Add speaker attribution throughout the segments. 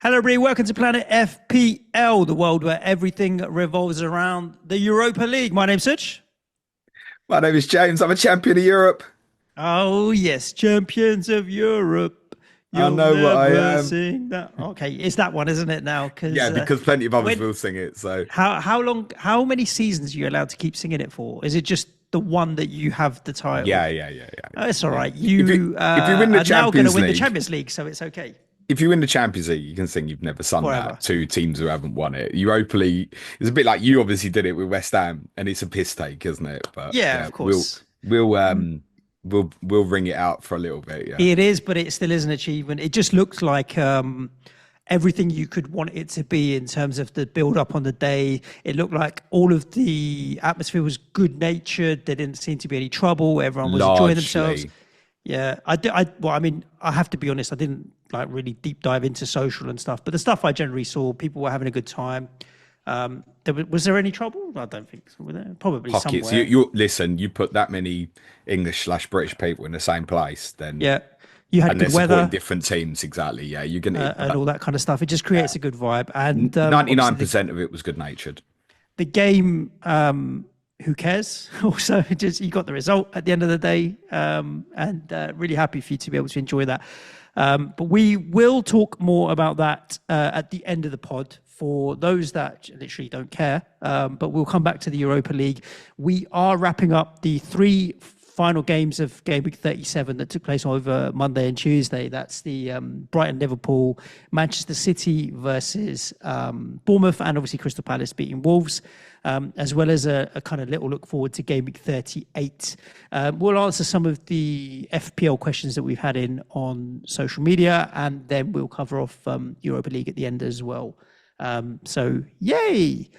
Speaker 1: Hello, everybody. Welcome to Planet FPL, the world where everything revolves around the Europa League. My name's Such.
Speaker 2: My name is James. I'm a champion of Europe.
Speaker 1: Oh, yes, champions of Europe.
Speaker 2: I
Speaker 1: You'll
Speaker 2: know what I
Speaker 1: never
Speaker 2: am.
Speaker 1: sing that. Okay, it's that one, isn't it now?
Speaker 2: Yeah,
Speaker 1: Because
Speaker 2: because plenty of others
Speaker 1: when,
Speaker 2: will sing it. So
Speaker 1: how many seasons are you allowed to keep singing it for? Is it just the one that you have the title?
Speaker 2: yeah.
Speaker 1: Oh, it's all right.
Speaker 2: If
Speaker 1: You
Speaker 2: you win the
Speaker 1: are now going to
Speaker 2: Champions
Speaker 1: win the
Speaker 2: League,
Speaker 1: Champions League, so it's okay
Speaker 2: if you win the Champions League, you can sing you've never sung
Speaker 1: forever.
Speaker 2: that to teams who haven't won it. Europa League is a bit like you obviously did it with West Ham, and it's a piss take, isn't it? But
Speaker 1: Yeah,
Speaker 2: yeah,
Speaker 1: of
Speaker 2: we'll
Speaker 1: course.
Speaker 2: we'll um we'll ring it out for a little bit. Yeah.
Speaker 1: It is, but it still is an achievement. It just looks like everything you could want it to be in terms of the build up on the day. It looked like all of the atmosphere was good natured. There didn't seem to be any trouble. Everyone was enjoying themselves.
Speaker 2: Largely.
Speaker 1: Yeah, well, I mean, I have to be honest. I didn't like really deep dive into social and stuff, but the stuff I generally saw, people were having a good time. Was there any trouble? I don't think so. Were there? Probably
Speaker 2: Pockets.
Speaker 1: somewhere.
Speaker 2: You listen. You put that many English/British people in the same place, then
Speaker 1: Yeah, you had
Speaker 2: and they're
Speaker 1: good
Speaker 2: supporting
Speaker 1: weather
Speaker 2: different teams. Exactly. Yeah, you're gonna.
Speaker 1: and all that kind of stuff. It just creates a good vibe. And
Speaker 2: Ninety-nine
Speaker 1: obviously,
Speaker 2: percent of it was good-natured.
Speaker 1: the game, who cares? Also, just you got the result at the end of the day, and really happy for you to be able to enjoy that. But we will talk more about that at the end of the pod for those that literally don't care. But we'll come back to the Europa League. We are wrapping up the three final games of Gameweek 37 that took place over Monday and Tuesday. That's the Brighton, Liverpool, Manchester City versus Bournemouth, and obviously Crystal Palace beating Wolves, as well as a kind of little look forward to Gameweek 38. We'll answer some of the FPL questions that we've had in on social media, and then we'll cover off Europa League at the end as well. So, yay!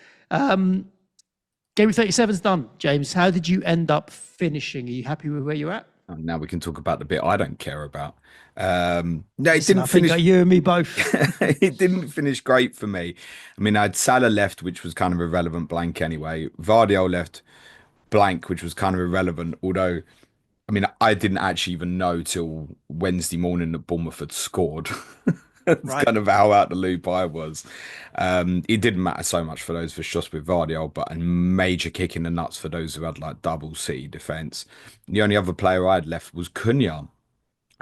Speaker 1: Game 37 is done. James, how did you end up finishing? Are you happy with where you're at?
Speaker 2: And now we can talk about the bit I don't care about. No, it
Speaker 1: Listen,
Speaker 2: didn't
Speaker 1: I think
Speaker 2: finish.
Speaker 1: you and me both.
Speaker 2: It didn't finish great for me. I mean, I had Salah left, which was kind of irrelevant blank anyway. Vardiol left blank, which was kind of irrelevant. Although, I mean, I didn't actually even know till Wednesday morning that Bournemouth had scored. That's
Speaker 1: Right.
Speaker 2: kind of how out the loop I was. It didn't matter so much for those for shots with Vardiol, but a major kick in the nuts for those who had like double City defense. The only other player I had left was Cunha,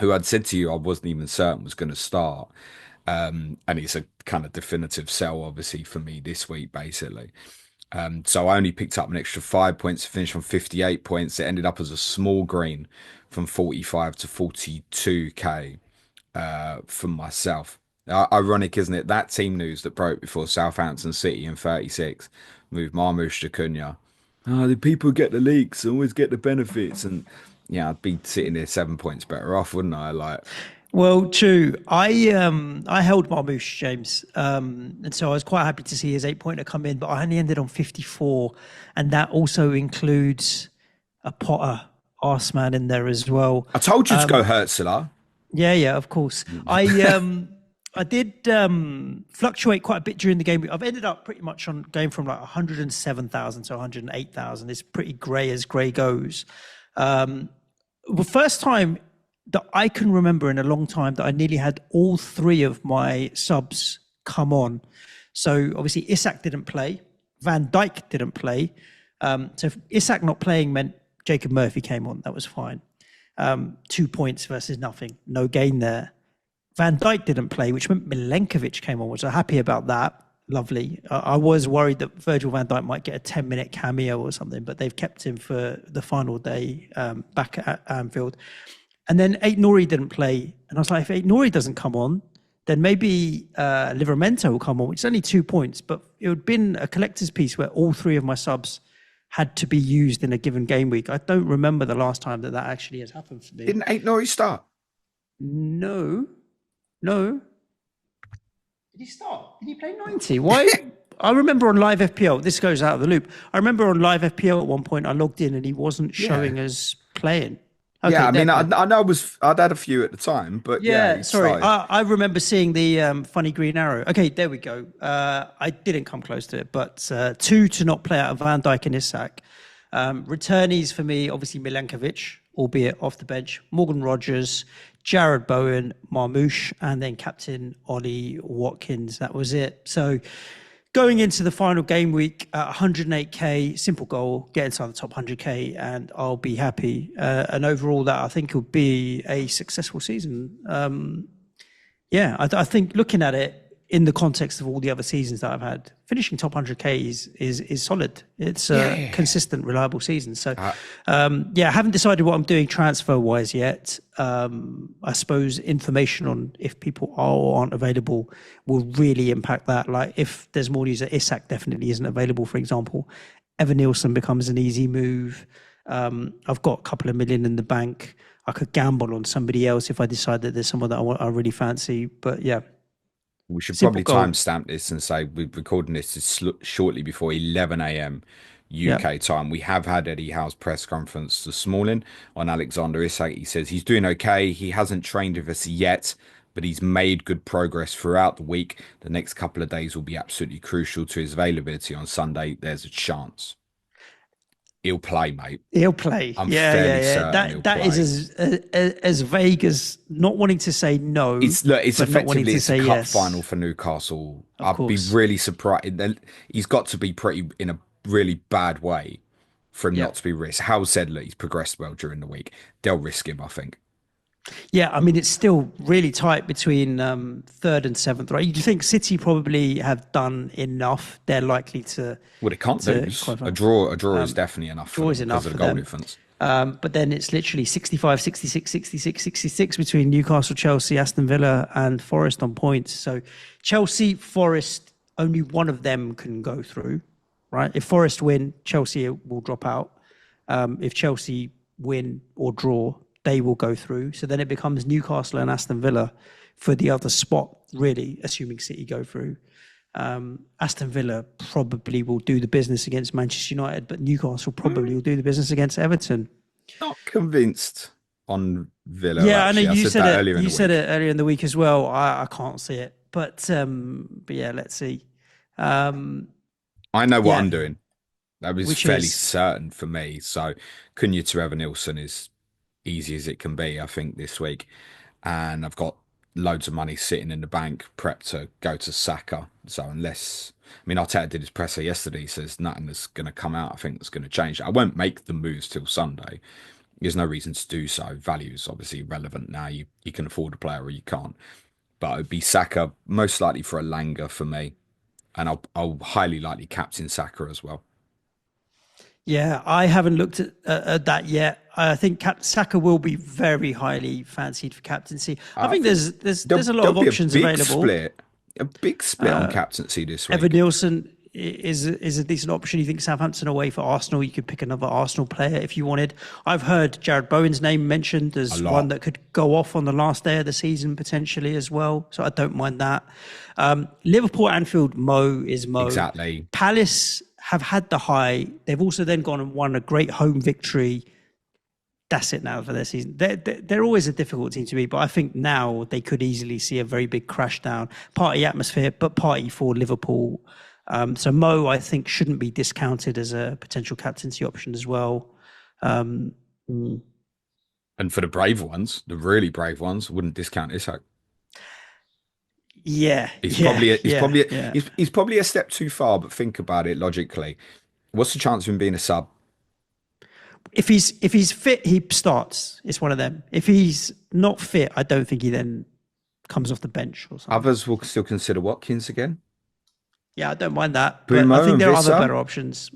Speaker 2: who I'd said to you I wasn't even certain was going to start. And it's a kind of definitive sell, obviously, for me this week, basically. So I only picked up an extra 5 points to finish on 58 points. It ended up as a small green from 45 to 42k for myself. Ironic, isn't it? That team news that broke before Southampton City in 36 moved Marmoush to Cunha. Oh, the people get the leaks, always get the benefits. And yeah, I'd be sitting there 7 points better off, wouldn't I? Like,
Speaker 1: Well, true. I held Marmoush, James, and so I was quite happy to see his 8 pointer come in, but I only ended on 54, and that also includes a Potter Assman in there as well.
Speaker 2: I told you to go Hertzler.
Speaker 1: Yeah, of course. I did fluctuate quite a bit during the game. I've ended up pretty much on going from like 107,000 to 108,000. It's pretty grey as grey goes. The first time that I can remember in a long time that I nearly had all three of my subs come on. So obviously Isak didn't play, Van Dijk didn't play. So Isak not playing meant Jacob Murphy came on. That was fine. 2 points versus nothing, no gain there. Van Dijk didn't play, which meant Milenkovic came on, which I'm happy about that. Lovely. I was worried that Virgil van Dijk might get a 10-minute cameo or something, but they've kept him for the final day back at Anfield. And then Eight Nori didn't play. And I was like, if Eight Nori doesn't come on, then maybe Livramento will come on, which is only 2 points. But it would have been a collector's piece where all three of my subs had to be used in a given game week. I don't remember the last time that actually has happened for me.
Speaker 2: Didn't Eight Norwich start?
Speaker 1: No. Did he start? Did he play 90? Why? I remember on live FPL, this goes out of the loop. I remember on live FPL at one point I logged in and he wasn't showing as playing. Okay,
Speaker 2: Yeah, I mean,
Speaker 1: there-
Speaker 2: I know I'd had a few at the time, but yeah, he
Speaker 1: sorry.
Speaker 2: started.
Speaker 1: I remember seeing the funny green arrow. Okay, there we go. I didn't come close to it, but two to not play out of Van Dijk and Isak. Returnees for me, obviously Milenkovic, albeit off the bench. Morgan Rogers, Jared Bowen, Marmoush, and then captain Ollie Watkins. That was it. So going into the final game week at 108k, simple goal, get inside the top 100k, and I'll be happy. And overall, that I think will be a successful season. I think looking at it in the context of all the other seasons that I've had, finishing top 100k is solid. It's a consistent, reliable season. So, I haven't decided what I'm doing transfer wise yet. I suppose information on if people are or aren't available will really impact that. Like if there's more news that Isak definitely isn't available, for example, Evan Nielsen becomes an easy move. I've got a couple of million in the bank. I could gamble on somebody else if I decide that there's someone that I really fancy. But yeah.
Speaker 2: We should probably timestamp this and say we're recording this shortly before 11 a.m. UK time. We have had Eddie Howe's press conference this morning on Alexander Isak. He says he's doing okay. He hasn't trained with us yet, but he's made good progress throughout the week. The next couple of days will be absolutely crucial to his availability on Sunday. There's a chance. He'll play, mate.
Speaker 1: He'll play.
Speaker 2: I'm fairly certain
Speaker 1: that is as vague as not wanting to say no.
Speaker 2: It's effectively it's a cup final for Newcastle. I'd be really surprised. He's got to be pretty in a really bad way for him not to be risked. Howe said, look, he's progressed well during the week. They'll risk him, I think.
Speaker 1: Yeah, I mean, it's still really tight between third and seventh, right? You think City probably have done enough? They're likely to.
Speaker 2: Well, they can't lose. A draw is definitely enough.
Speaker 1: Draw is enough
Speaker 2: because of
Speaker 1: the
Speaker 2: goal difference.
Speaker 1: But then it's literally 65, 66, 66, 66 between Newcastle, Chelsea, Aston Villa, and Forest on points. So Chelsea, Forest, only one of them can go through, right? If Forest win, Chelsea will drop out. If Chelsea win or draw, they will go through. So then it becomes Newcastle and Aston Villa for the other spot, really, assuming City go through. Aston Villa probably will do the business against Manchester United, but Newcastle probably will do the business against Everton.
Speaker 2: Not convinced on Villa.
Speaker 1: Yeah,
Speaker 2: actually.
Speaker 1: I know you said it.
Speaker 2: You
Speaker 1: said it earlier in the week as well. I can't see it, but yeah, let's see.
Speaker 2: I know what I'm doing. That was fairly certain for me. So Cunha to Evan Nielsen is easy as it can be, I think, this week. And I've got loads of money sitting in the bank, prepped to go to Saka. So unless, Arteta did his presser yesterday, he says nothing that's going to come out, I think, that's going to change. I won't make the moves till Sunday. There's no reason to do so. Value is obviously relevant now. You can afford a player or you can't. But it would be Saka, most likely for a Langer for me. And I'll highly likely captain Saka as well.
Speaker 1: Yeah, I haven't looked at that yet. I think Saka will be very highly fancied for captaincy. I think there's a lot of options available.
Speaker 2: A big split on captaincy this week.
Speaker 1: Evan Nielsen is a decent option. You think Southampton away for Arsenal? You could pick another Arsenal player if you wanted. I've heard Jared Bowen's name mentioned as one that could go off on the last day of the season potentially as well. So I don't mind that. Liverpool, Anfield, Mo is Mo.
Speaker 2: Exactly.
Speaker 1: Palace have had the high. They've also then gone and won a great home victory. That's it now for their season. They're always a difficult team to beat, but I think now they could easily see a very big crash down. Party atmosphere, but party for Liverpool. So Mo, I think, shouldn't be discounted as a potential captaincy option as well.
Speaker 2: And for the brave ones, the really brave ones, wouldn't discount Isak.
Speaker 1: Yeah,
Speaker 2: he's probably a step too far, but think about it logically. What's the chance of him being a sub?
Speaker 1: If he's fit, he starts. It's one of them. If he's not fit, I don't think he then comes off the bench or something.
Speaker 2: Others will still consider Watkins again.
Speaker 1: Yeah, I don't mind that. But I think there are other better options.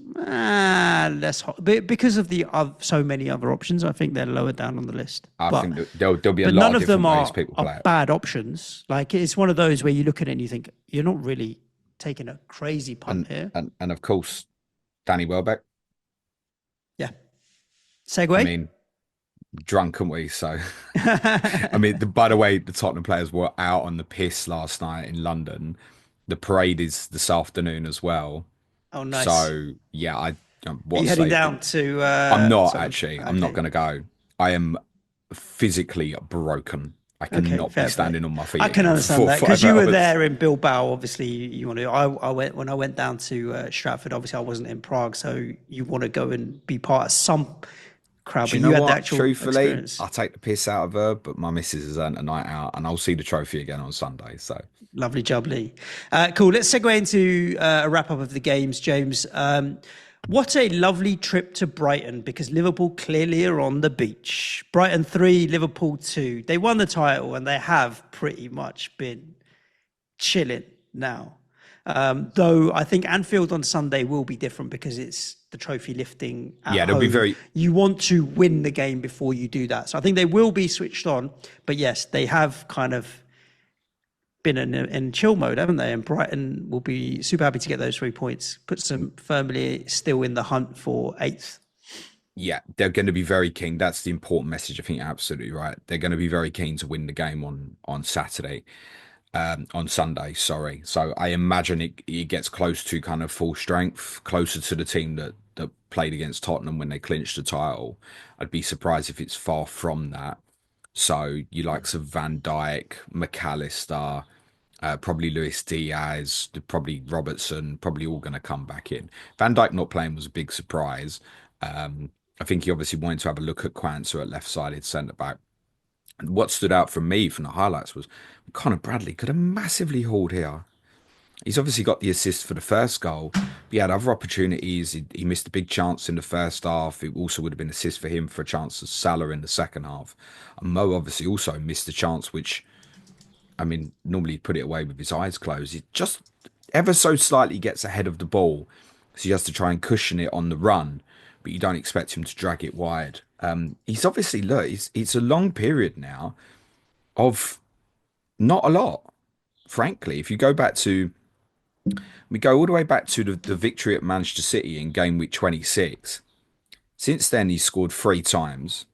Speaker 1: Because of the so many other options, I think they're lower down on the list.
Speaker 2: I think there'll be a lot of different ways people play it.
Speaker 1: None of them are bad options. Like, it's one of those where you look at it and you think, you're not really taking a crazy punt here.
Speaker 2: And of course, Danny Welbeck.
Speaker 1: Yeah. Segue?
Speaker 2: Drunk, aren't we? So, by the way, the Tottenham players were out on the piss last night in London. The parade is this afternoon as well.
Speaker 1: Oh, nice.
Speaker 2: So, yeah,
Speaker 1: Are you heading down to...
Speaker 2: I'm not, actually. Okay. I'm not going to go. I am physically broken. I cannot be standing on my feet.
Speaker 1: I can understand that, because you were there in Bilbao. Obviously, you want to... when I went down to Stratford, obviously I wasn't in Prague, so you want to go and be part of some crowd,
Speaker 2: Do
Speaker 1: but
Speaker 2: you
Speaker 1: you
Speaker 2: know
Speaker 1: had the
Speaker 2: what?
Speaker 1: actual
Speaker 2: Truthfully,
Speaker 1: experience.
Speaker 2: I take the piss out of her, but my missus has earned a night out, and I'll see the trophy again on Sunday. So
Speaker 1: Lovely jubbly. Cool. Let's segue into a wrap up of the games, James. What a lovely trip to Brighton because Liverpool clearly are on the beach. Brighton 3, Liverpool 2. They won the title and they have pretty much been chilling now. Though I think Anfield on Sunday will be different because it's the trophy lifting at
Speaker 2: yeah, they'll be
Speaker 1: home.
Speaker 2: very.
Speaker 1: You want to win the game before you do that. So I think they will be switched on. But yes, they have kind of been in chill mode, haven't they? And Brighton will be super happy to get those 3 points, puts them firmly still in the hunt for eighth.
Speaker 2: Yeah, they're going to be very keen. That's the important message. I think you're absolutely right. They're going to be very keen to win the game on Saturday, on Sunday. Sorry. So I imagine it gets close to kind of full strength, closer to the team that played against Tottenham when they clinched the title. I'd be surprised if it's far from that. So you likes of Van Dijk, McAllister, probably Luis Diaz, probably Robertson, probably all going to come back in. Van Dijk not playing was a big surprise. I think he obviously wanted to have a look at Quansah at left-sided centre back. And what stood out for me from the highlights was Conor Bradley could have massively hauled here. He's obviously got the assist for the first goal. But he had other opportunities. He missed a big chance in the first half. It also would have been assist for him for a chance of Salah in the second half. And Mo obviously also missed a chance, which, I mean, normally he'd put it away with his eyes closed. He just ever so slightly gets ahead of the ball. So he has to try and cushion it on the run, but you don't expect him to drag it wide. He's obviously, look, it's a long period now of not a lot, frankly. If you go back to, we go all the way back to the victory at Manchester City in game week 26. Since then, he's scored 3 times,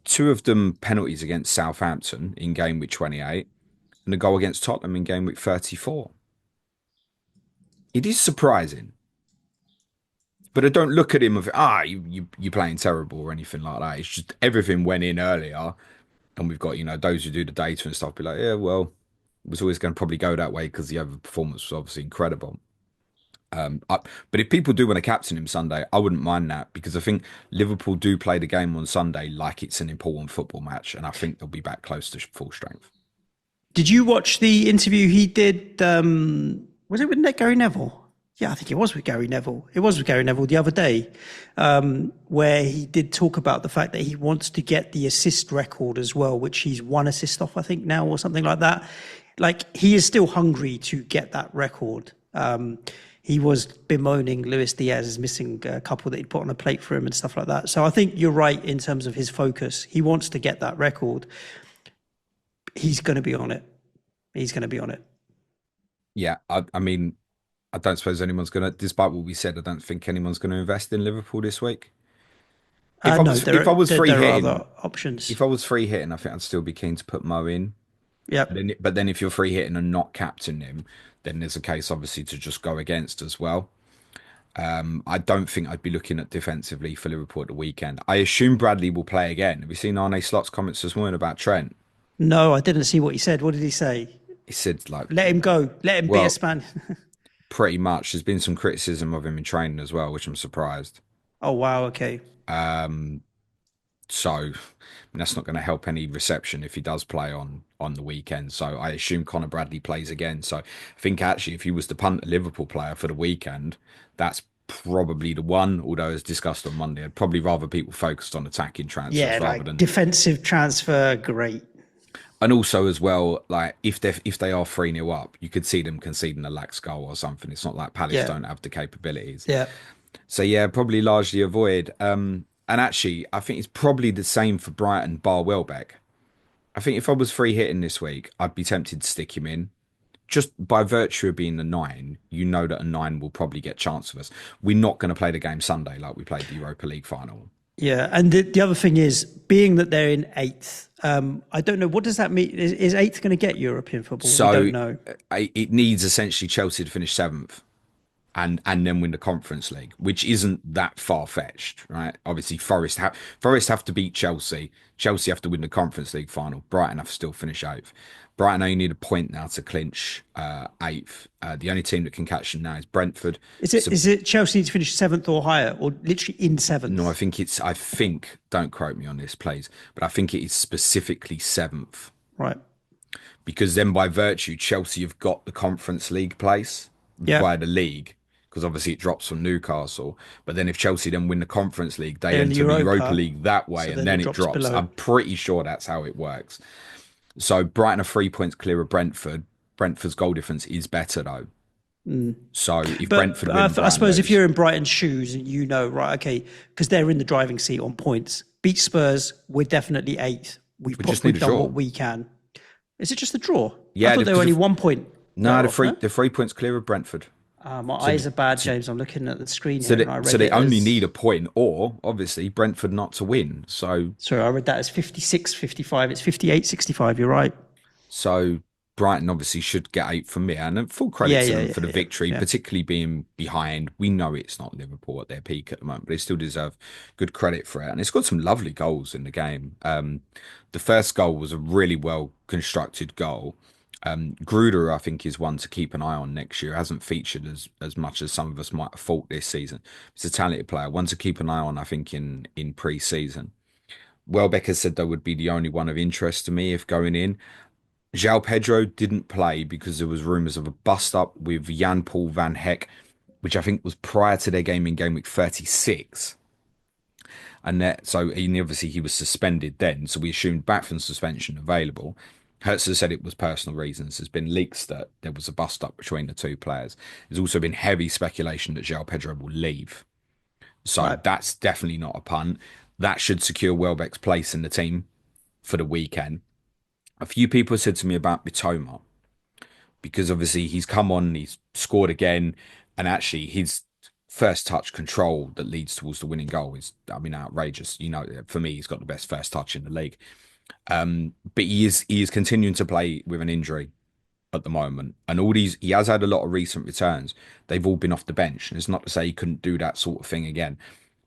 Speaker 2: two of them penalties against Southampton in game week 28, and a goal against Tottenham in game week 34. It is surprising. But I don't look at him of you're playing terrible or anything like that. It's just everything went in earlier, and we've got those who do the data and stuff be like, yeah, well, it was always going to probably go that way because the overperformance was obviously incredible. But if people do want to captain him Sunday, I wouldn't mind that because I think Liverpool do play the game on Sunday like it's an important football match, and I think they'll be back close to full strength.
Speaker 1: Did you watch the interview he did? Was it with Gary Neville? Yeah, I think it was with Gary Neville. It was with Gary Neville the other day, where he did talk about the fact that he wants to get the assist record as well, which he's 1 assist off, I think, now or something like that. Like, he is still hungry to get that record. He was bemoaning Luis Diaz as missing a couple that he'd put on a plate for him and stuff like that. So I think you're right in terms of his focus. He wants to get that record. He's going to be on it. He's going to be on it.
Speaker 2: Yeah, I mean, I don't suppose anyone's going to, despite what we said, I don't think anyone's going to invest in Liverpool this week.
Speaker 1: No,
Speaker 2: If I was free
Speaker 1: there are
Speaker 2: hitting,
Speaker 1: other options.
Speaker 2: if I was free hitting, I think I'd still be keen to put Mo in.
Speaker 1: Yep.
Speaker 2: But then if you're free hitting and not captain him, then there's a case obviously to just go against as well. I don't think I'd be looking at defensively for Liverpool at the weekend. I assume Bradley will play again. Have you seen Arne Slot's comments this morning about Trent?
Speaker 1: No, I didn't see what he said. What did he say?
Speaker 2: He said like,
Speaker 1: Let him go. Let him be a span.
Speaker 2: pretty much. There's been some criticism of him in training as well, which I'm surprised.
Speaker 1: Oh, wow. Okay.
Speaker 2: So I mean, that's not going to help any reception if he does play on the weekend. So I assume Conor Bradley plays again. So I think actually if he was to punt a Liverpool player for the weekend, that's probably the one. Although as discussed on Monday, I'd probably rather people focused on attacking transfers rather than
Speaker 1: defensive transfer. Great.
Speaker 2: And also as well, like if they are 3-0 up, you could see them conceding a lax goal or something. It's not like Palace don't have the capabilities.
Speaker 1: Yeah.
Speaker 2: So yeah, probably largely avoid. And actually, I think it's probably the same for Brighton, bar Welbeck. I think if I was free hitting this week, I'd be tempted to stick him in. Just by virtue of being the 9, you know that a 9 will probably get chance of us. We're not going to play the game Sunday like we played the Europa League final.
Speaker 1: Yeah, and the other thing is, being that they're in 8th, I don't know, what does that mean? Is 8th going to get European football?
Speaker 2: So
Speaker 1: I don't know.
Speaker 2: It needs essentially Chelsea to finish 7th. and then win the Conference League, which isn't that far fetched, right? Obviously, Forest have to beat Chelsea. Chelsea have to win the Conference League final. Brighton have to still finish eighth. Brighton only need a point now to clinch eighth. The only team that can catch them now is Brentford.
Speaker 1: Is it
Speaker 2: So
Speaker 1: is it Chelsea need to finish seventh or higher, or literally in
Speaker 2: no, I
Speaker 1: seventh?
Speaker 2: think it's. I think. Don't quote me on this, please. But I think it is specifically seventh
Speaker 1: Right.
Speaker 2: because then by virtue, Chelsea have got the Conference League place
Speaker 1: Yeah.
Speaker 2: via the league, because obviously it drops from Newcastle. But then if Chelsea then win the Conference League, they
Speaker 1: They're in the
Speaker 2: enter the Europa
Speaker 1: Europa,
Speaker 2: League that way,
Speaker 1: so
Speaker 2: and
Speaker 1: then it
Speaker 2: then it
Speaker 1: drops
Speaker 2: drops.
Speaker 1: below.
Speaker 2: I'm pretty sure that's how it works. So Brighton are 3 points clear of Brentford. Brentford's goal difference is better though. So if
Speaker 1: But
Speaker 2: Brentford win,
Speaker 1: I
Speaker 2: Brighton
Speaker 1: suppose if
Speaker 2: lose.
Speaker 1: you're in Brighton's shoes and you know, right, okay, because they're in the driving seat on points. Beat Spurs, we're definitely eighth.
Speaker 2: We just need
Speaker 1: We've
Speaker 2: a
Speaker 1: done
Speaker 2: draw.
Speaker 1: what we can. Is it just a draw? I
Speaker 2: Yeah,
Speaker 1: thought they were
Speaker 2: because
Speaker 1: only 1 point
Speaker 2: no,
Speaker 1: better off. No,
Speaker 2: the 3 points clear of Brentford.
Speaker 1: my
Speaker 2: So
Speaker 1: eyes are bad,
Speaker 2: so
Speaker 1: James. I'm looking at the screen
Speaker 2: so
Speaker 1: here,
Speaker 2: they,
Speaker 1: and I
Speaker 2: so
Speaker 1: read
Speaker 2: they
Speaker 1: it
Speaker 2: only need
Speaker 1: as.
Speaker 2: a point, or obviously Brentford not to win.
Speaker 1: Sorry, I read that as 56, 55. It's 58, 65. You're right.
Speaker 2: So Brighton obviously should get eight from me, and full credit
Speaker 1: Yeah,
Speaker 2: to
Speaker 1: yeah,
Speaker 2: them
Speaker 1: yeah,
Speaker 2: for the
Speaker 1: yeah,
Speaker 2: victory,
Speaker 1: yeah.
Speaker 2: particularly being behind. We know it's not Liverpool at their peak at the moment, but they still deserve good credit for it. And it's got some lovely goals in the game. The first goal was a really well constructed goal. Gruder, I think, is one to keep an eye on next year. Hasn't featured as much as some of us might have thought this season. He's a talented player, one to keep an eye on. I think in pre-season. Welbeck has said that would be the only one of interest to me if going in. João Pedro didn't play because there was rumours of a bust up with Jan Paul van Heck, which I think was prior to their game in game week 36. And that, so obviously he was suspended then, so we assumed back from suspension available. Hertz has said it was personal reasons. There's been leaks that there was a bust up between the two players. There's also been heavy speculation that João Pedro will leave. So
Speaker 1: Right.
Speaker 2: that's definitely not a punt. That should secure Welbeck's place in the team for the weekend. A few people said to me about Mitoma, because obviously he's come on, he's scored again, and actually his first touch control that leads towards the winning goal is, I mean, outrageous. You know, for me, he's got the best first touch in the league. But he is continuing to play with an injury at the moment, and all these he has had a lot of recent returns. They've all been off the bench, and it's not to say he couldn't do that sort of thing again,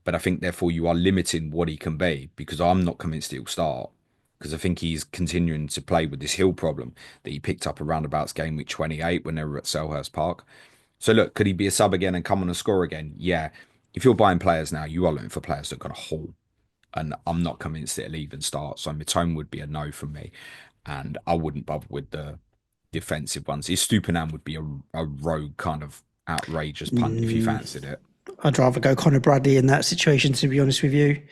Speaker 2: but I think therefore you are limiting what he can be, because I'm not convinced he'll start, because I think he's continuing to play with this heel problem that he picked up around about game week 28 when they were at Selhurst Park. So look, could he be a sub again and come on and score again? Yeah. If you're buying players now, you are looking for players that are going to haul, and I'm not convinced it'll even start. So Mitome would be a no from me, and I wouldn't bother with the defensive ones. His Stupinan would be a rogue kind of outrageous punt if you fancied it.
Speaker 1: I'd rather go Conor Bradley in that situation, to be honest with you.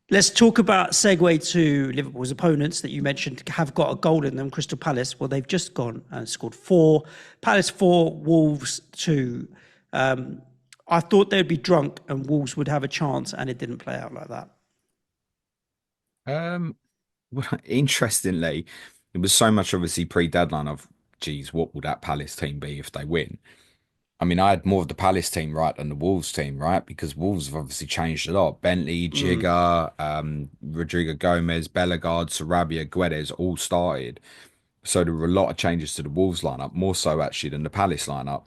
Speaker 1: Let's talk about segue to Liverpool's opponents that you mentioned have got a goal in them, Crystal Palace. Well, they've just gone and scored four. Palace 4, Wolves 2. I thought they'd be drunk and Wolves would have a chance, and it didn't play out like that.
Speaker 2: Well, interestingly, it was so much obviously pre-deadline of, geez, what will that Palace team be if they win? I mean, I had more of the Palace team right than the Wolves team, right? Because Wolves have obviously changed a lot. Bentley, Jigger, Rodrigo Gomez, Bellegarde, Sarabia, Guedes all started. So there were a lot of changes to the Wolves lineup, more so actually than the Palace lineup.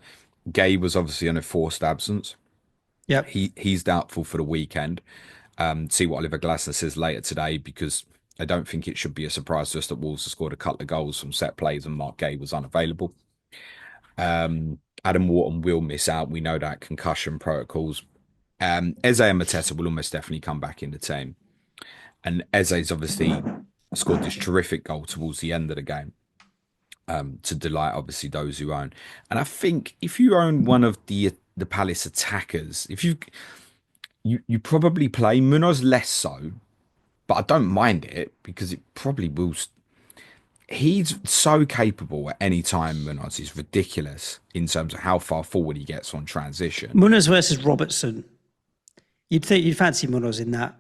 Speaker 2: Gay was obviously on a forced absence.
Speaker 1: Yep.
Speaker 2: He's doubtful for the weekend. See what Oliver Glasner says later today, because I don't think it should be a surprise to us that Wolves have scored a couple of goals from set plays and Mark Gay was unavailable. Adam Wharton will miss out. We know that concussion protocols. Eze and Mateta will almost definitely come back in the team. And Eze's obviously scored this terrific goal towards the end of the game, to delight obviously those who own. And I think if you own one of the Palace attackers, if you probably play Munoz less so, but I don't mind it because it probably will. He's so capable at any time. Munoz is ridiculous in terms of how far forward he gets on transition.
Speaker 1: Munoz versus Robertson. You'd think you'd fancy Munoz in that,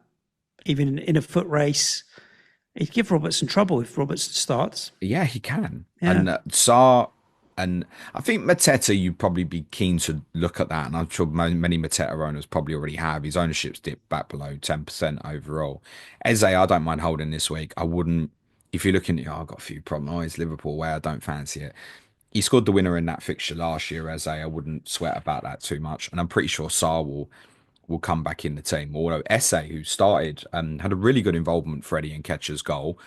Speaker 1: even in a foot race. He'd give Robertson trouble if Robertson starts.
Speaker 2: Yeah, he can.
Speaker 1: Yeah.
Speaker 2: And Saar, and I think Mateta, you'd probably be keen to look at that. And I'm sure many Mateta owners probably already have. His ownership's dipped back below 10% overall. Eze, I don't mind holding this week. I wouldn't, if you're looking at, oh, I've got a few problems. Oh, it's Liverpool where I don't fancy it. He scored the winner in that fixture last year, Eze. I wouldn't sweat about that too much. And I'm pretty sure Sarr will come back in the team. Although Esse, who started, had a really good involvement for Eddie Nketiah's goal.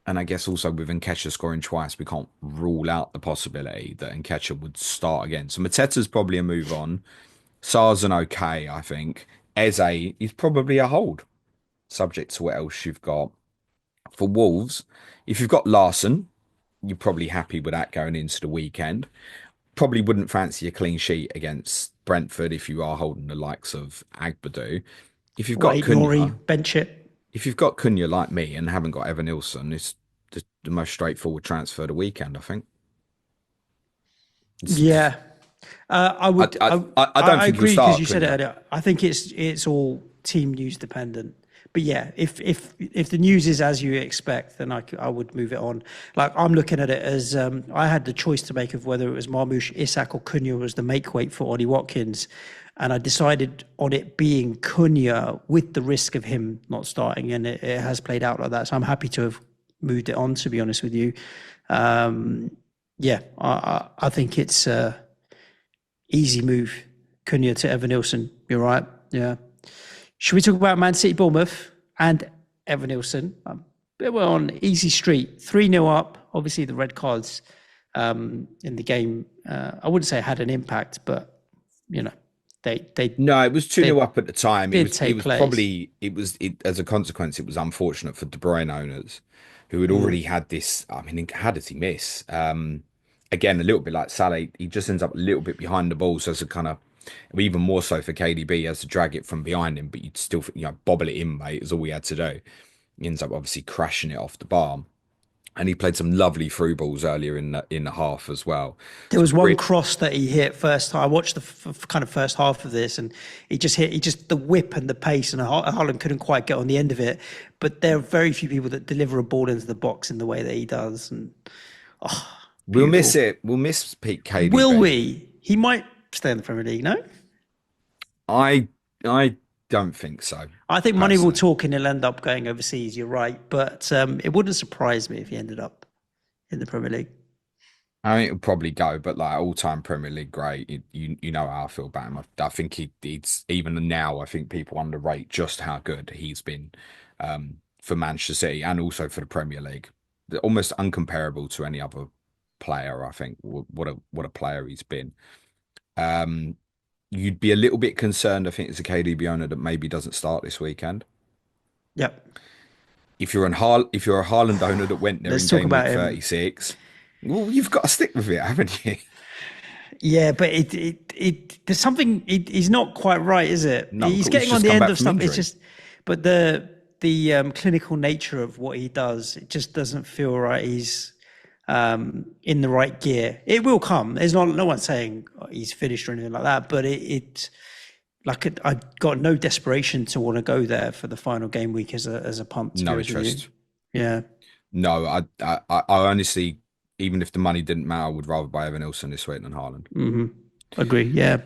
Speaker 2: And I guess also with Nketiah scoring twice, we can't rule out the possibility that Nketiah would start again. So Mateta's probably a move on. Sarr's an okay, I think. Eze is probably a hold, subject to what else you've got. For Wolves, if you've got Larson, you're probably happy with that going into the weekend. Probably wouldn't fancy a clean sheet against Brentford if you are holding the likes of Agbadu. If you've got
Speaker 1: Wait, Nori,
Speaker 2: Cunha,
Speaker 1: bench it.
Speaker 2: if you've got Cunha like me and haven't got Evan Nilsson, it's the most straightforward transfer of the weekend, I think.
Speaker 1: Yeah, I
Speaker 2: I,
Speaker 1: would.
Speaker 2: I,
Speaker 1: I,
Speaker 2: I don't
Speaker 1: I
Speaker 2: think he'll
Speaker 1: agree because
Speaker 2: start
Speaker 1: you said it
Speaker 2: Cunha.
Speaker 1: earlier. I think it's all team news dependent. But yeah, if the news is as you expect, then I would move it on. Like I'm looking at it as I had the choice to make of whether it was Marmoush, Isak, or Cunha was the make weight for Ollie Watkins, and I decided on it being Cunha with the risk of him not starting, and it has played out like that. So I'm happy to have moved it on. To be honest with you, yeah, I think it's easy move. Cunha to Evan Nilsson. You're right. Yeah. Should we talk about Man City, Bournemouth, and Evan Nilsson? They were on easy street, 3-0 up. Obviously, the red cards in the game. I wouldn't say had an impact, but you know, they
Speaker 2: No, it was 2
Speaker 1: they
Speaker 2: nil up at the time.
Speaker 1: did
Speaker 2: It
Speaker 1: take
Speaker 2: was
Speaker 1: place.
Speaker 2: probably as a consequence, it was unfortunate for De Bruyne owners who had already had this. I mean, how does he miss? Again, a little bit like Salah, he just ends up a little bit behind the ball, so it's a kind of even more so for KDB, he has to drag it from behind him, but you'd still bobble it in, mate, is all we had to do. He ends up obviously crashing it off the bar. And he played some lovely through balls earlier in the half as well.
Speaker 1: There was one cross that he hit first time. I watched the kind of first half of this, and he just the whip and the pace, and Haaland couldn't quite get on the end of it. But there are very few people that deliver a ball into the box in the way that he does, and
Speaker 2: We'll miss
Speaker 1: beautiful.
Speaker 2: it. We'll miss Pete
Speaker 1: Will
Speaker 2: KDB.
Speaker 1: we? He might stay in the Premier League. No,
Speaker 2: I I don't think so,
Speaker 1: I think money will
Speaker 2: personally.
Speaker 1: talk, and he'll end up going overseas. You're right, but it wouldn't surprise me if he ended up in the Premier League.
Speaker 2: I think it'll probably go, but like all-time Premier League great, you know how I feel about him. I think he's even now. I think people underrate just how good he's been for Manchester City and also for the Premier League. Almost uncomparable to any other player. I think what a player he's been. Um, you'd be a little bit concerned. I think it's a KDB owner that maybe doesn't start this weekend.
Speaker 1: Yep.
Speaker 2: If you're a Haaland owner that went there in
Speaker 1: Let's talk
Speaker 2: game week
Speaker 1: about him.
Speaker 2: 36, well, you've got to stick with it, haven't you?
Speaker 1: Yeah, but there's something. He's not quite right, is it?
Speaker 2: No,
Speaker 1: He's
Speaker 2: he's
Speaker 1: getting on
Speaker 2: just
Speaker 1: the
Speaker 2: come
Speaker 1: end
Speaker 2: back
Speaker 1: of
Speaker 2: from
Speaker 1: stuff. It's
Speaker 2: injury.
Speaker 1: just, but the clinical nature of what he does, it just doesn't feel right. He's in the right gear. It will come. There's no one saying he's finished or anything like that. But it like I got no desperation to want to go there for the final game week as a pump. To be
Speaker 2: No
Speaker 1: honest with you,
Speaker 2: interest.
Speaker 1: yeah,
Speaker 2: No, I honestly, even if the money didn't matter, I would rather buy Evan Nilsson this week than Haaland.
Speaker 1: agree. Yeah,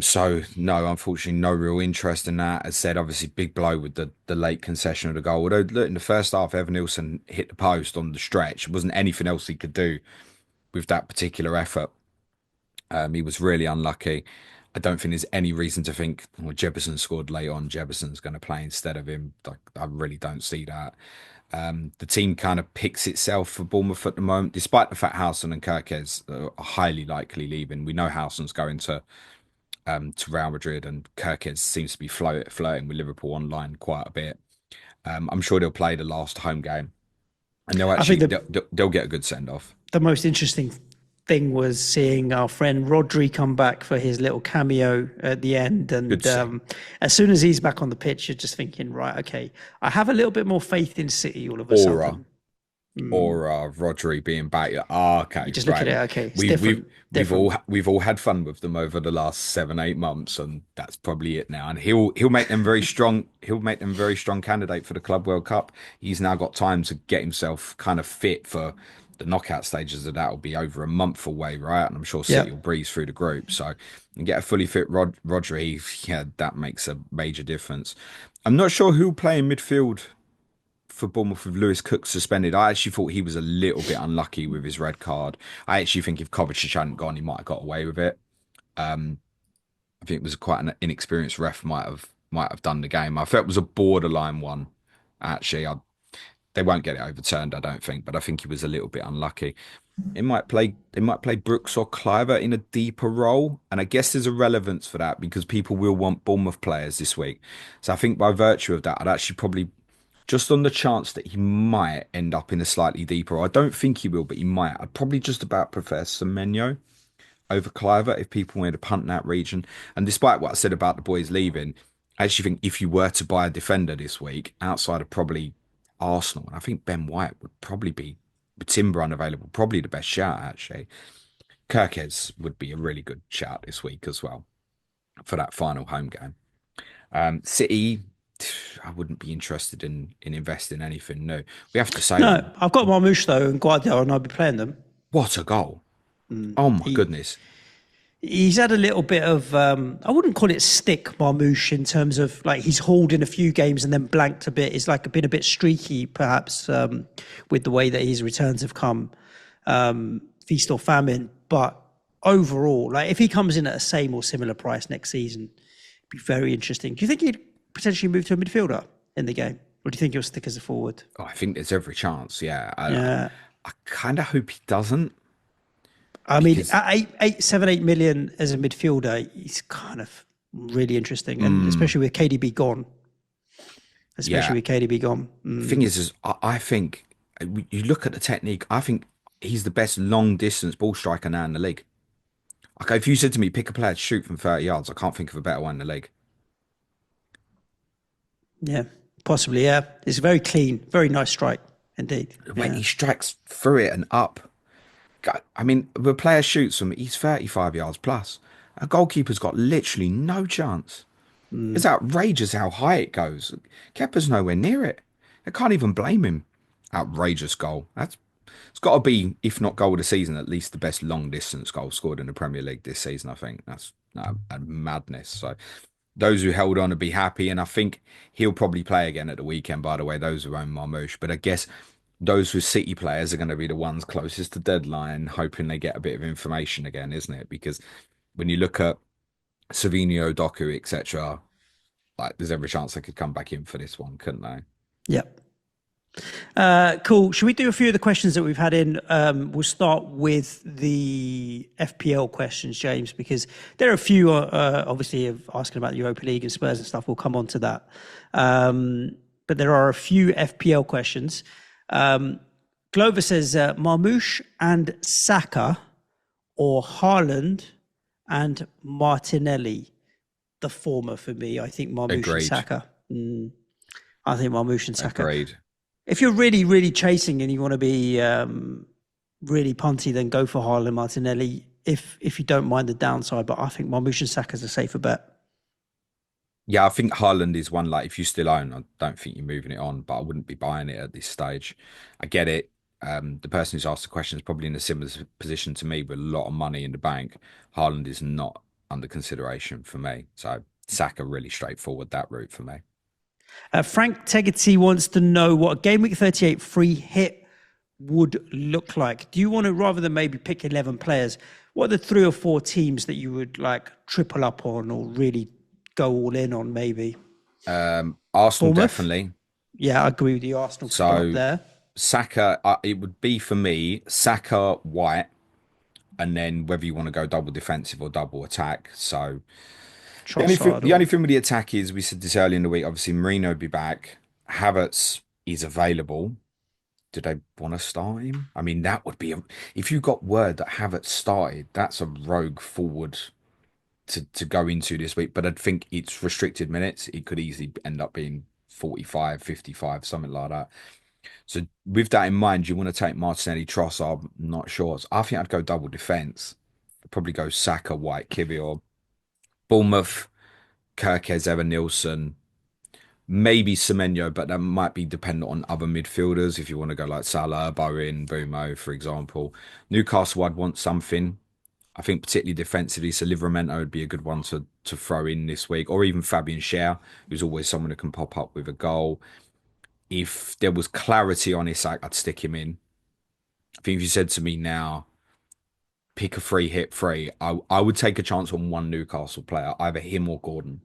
Speaker 2: So no, unfortunately, no real interest in that. As said, obviously, big blow with the late concession of the goal. Although, look, in the first half, Evan Nilsson hit the post on the stretch. There wasn't anything else he could do with that particular effort. He was really unlucky. I don't think there's any reason to think well, Jefferson scored late on. Jefferson's going to play instead of him. Like, I really don't see that. The team kind of picks itself for Bournemouth at the moment, despite the fact Howson and Kirkez are highly likely leaving. We know Howson's going to Real Madrid, and Kirkez seems to be flirting with Liverpool online quite a bit. I'm sure they'll play the last home game, and
Speaker 1: I think
Speaker 2: they'll get a good send off.
Speaker 1: the most interesting thing was seeing our friend Rodri come back for his little cameo at the end.
Speaker 2: Good
Speaker 1: And
Speaker 2: to see.
Speaker 1: as soon as he's back on the pitch, you're just thinking, right, okay, I have a little bit more faith in City all of a
Speaker 2: Aura.
Speaker 1: sudden.
Speaker 2: Or Rodri being back. Oh,
Speaker 1: You
Speaker 2: okay,
Speaker 1: just look
Speaker 2: right.
Speaker 1: at it, okay, it's
Speaker 2: We've we've
Speaker 1: different, different.
Speaker 2: we've all had fun with them over the last 7 8 months, and that's probably it now. And he'll make them very strong. He'll make them very strong candidate for the Club World Cup. He's now got time to get himself kind of fit for the knockout stages of that. Will be over a month away, right? And I'm sure
Speaker 1: Yeah.
Speaker 2: City will breeze through the group. So and get a fully fit Rodri, yeah, that makes a major difference. I'm not sure who'll play in midfield for Bournemouth with Lewis Cook suspended. I actually thought he was a little bit unlucky with his red card. I actually think if Kovacic hadn't gone, he might have got away with it. I think it was quite an inexperienced ref might have done the game. I felt it was a borderline one. Actually, they won't get it overturned, I don't think, but I think he was a little bit unlucky. It might play Brooks or Cliver in a deeper role, and I guess there's a relevance for that because people will want Bournemouth players this week. So I think by virtue of that, I'd actually probably just on the chance that he might end up in a slightly deeper. I don't think he will, but he might. I'd probably just about prefer Semenyo over Cliver if people wanted to punt in that region. And despite what I said about the boys leaving, I actually think if you were to buy a defender this week, outside of probably Arsenal, and I think Ben White would probably be, with Timber unavailable, probably the best shout actually. Kirkes would be a really good shout this week as well for that final home game. City, I wouldn't be interested in investing anything new. We have to say,
Speaker 1: No, I've got Marmoush though and Guardiola, and I'll be playing them.
Speaker 2: what a goal! Oh my
Speaker 1: He
Speaker 2: goodness.
Speaker 1: he's had a little bit of I wouldn't call it stick Marmoush in terms of like he's hauled in a few games and then blanked a bit. It's like been a bit streaky perhaps with the way that his returns have come, feast or famine. But overall, like if he comes in at a same or similar price next season, it'd be very interesting. Do you think he'd potentially move to a midfielder in the game, or do you think he'll stick as a forward?
Speaker 2: Oh, I think there's every chance. Yeah,
Speaker 1: Yeah.
Speaker 2: I kind of hope he doesn't
Speaker 1: I mean,
Speaker 2: because
Speaker 1: at 7, 8 million as a midfielder, he's kind of really interesting, and especially with KDB gone.
Speaker 2: yeah.
Speaker 1: Especially with KDB gone.
Speaker 2: Thing is I think you look at the technique. I think he's the best long distance ball striker now in the league. Okay, if you said to me pick a player to shoot from 30 yards, I can't think of a better one in the league.
Speaker 1: Yeah, possibly. Yeah, it's very clean, very nice strike indeed.
Speaker 2: When
Speaker 1: Yeah.
Speaker 2: he strikes through it and up, I mean, the player shoots from he's 35 yards plus. A goalkeeper's got literally no chance. It's outrageous how high it goes. Kepa's nowhere near it. I can't even blame him. Outrageous goal. It's got to be, if not goal of the season, at least the best long distance goal scored in the Premier League this season. I think that's a madness. So those who held on to be happy, and I think he'll probably play again at the weekend. By the way, those who own Marmoush, but I guess those with City players are going to be the ones closest to deadline, hoping they get a bit of information again, isn't it? Because when you look at Savinho, Doku, etc., like there's every chance they could come back in for this one, couldn't they?
Speaker 1: Yep. Cool. Should we do a few of the questions that we've had in? We'll start with the FPL questions, James, because there are a few, obviously, of asking about the Europa League and Spurs and stuff. We'll come on to that. But there are a few FPL questions. Glover says Marmoush and Saka or Haaland and Martinelli. The former for me. I think Marmoush and
Speaker 2: Agreed.
Speaker 1: Saka. I think Marmoush and Saka.
Speaker 2: Agreed.
Speaker 1: If you're really, really chasing and you want to be really punty, then go for Haaland Martinelli if you don't mind the downside. But I think Marmoush and Saka's a safer bet.
Speaker 2: Yeah, I think Haaland is one like if you still own, I don't think you're moving it on, but I wouldn't be buying it at this stage. I get it. The person who's asked the question is probably in a similar position to me with a lot of money in the bank. Haaland is not under consideration for me. So Saka really straightforward that route for me.
Speaker 1: Frank Tegety wants to know what a Gameweek 38 free hit would look like. Do you want to, rather than maybe pick 11 players, what are the 3 or 4 teams that you would like triple up on or really go all in on maybe?
Speaker 2: Arsenal
Speaker 1: Bournemouth?
Speaker 2: definitely.
Speaker 1: Yeah, I agree with you. Arsenal
Speaker 2: So
Speaker 1: up there.
Speaker 2: Saka, it would be for me Saka, White, and then whether you want to go double defensive or double attack. So
Speaker 1: Trossard
Speaker 2: the
Speaker 1: or
Speaker 2: only thing with the attack is we said this early in the week. Obviously, Marino will be back. Havertz is available. Do they want to start him? I mean, that would be if you got word that Havertz started, that's a rogue forward to go into this week. But I'd think it's restricted minutes. It could easily end up being 45, 55, something like that. So with that in mind, you want to take Martinelli, Trossard? I'm not sure. So I think I'd go double defense. I'd probably go Saka, White, Kivior, Bournemouth, Kirkes, Evan Nilsson, maybe Semenyo, but that might be dependent on other midfielders. If you want to go like Salah, Bowen, Bumo, for example. Newcastle, I'd want something. I think particularly defensively, so Livramento would be a good one to throw in this week, or even Fabian Schär, who's always someone who can pop up with a goal. If there was clarity on Isak, I'd stick him in. I think if you said to me now, pick a free hit free, I would take a chance on one Newcastle player, either him or Gordon.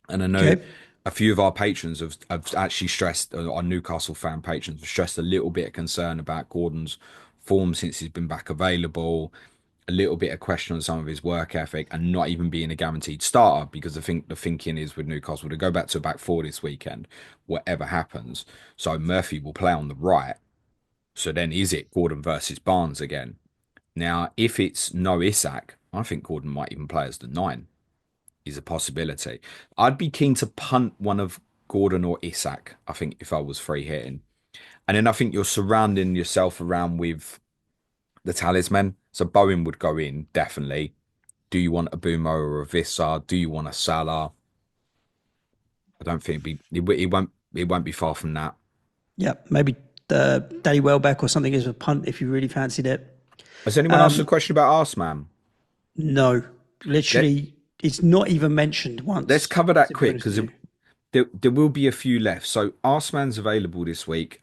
Speaker 2: And I know
Speaker 1: Okay.
Speaker 2: a few of our patrons have actually stressed, our Newcastle fan patrons have stressed a little bit of concern about Gordon's form since he's been back available, a little bit of question on some of his work ethic, and not even being a guaranteed starter. Because I think the thinking is with Newcastle to go back to a back four this weekend, whatever happens. So Murphy will play on the right. So then is it Gordon versus Barnes again? Now, if it's no Isak, I think Gordon might even play as the nine. Is a possibility. I'd be keen to punt one of Gordon or Isak, I think, if I was free hitting. And then I think you're surrounding yourself around with the talisman. So Bowen would go in, definitely. Do you want a Boomo or a Vissar? Do you want a Salah? I don't think it won't be far from that.
Speaker 1: Yeah, maybe the Danny Welbeck or something is a punt if you really fancied it.
Speaker 2: Has anyone asked a question about Assman?
Speaker 1: No,
Speaker 2: Let,
Speaker 1: literally, it's not even mentioned
Speaker 2: let's
Speaker 1: once,
Speaker 2: cover that
Speaker 1: to be
Speaker 2: quick
Speaker 1: honest with
Speaker 2: because
Speaker 1: you.
Speaker 2: there will be a few left. So Arsman's available this week.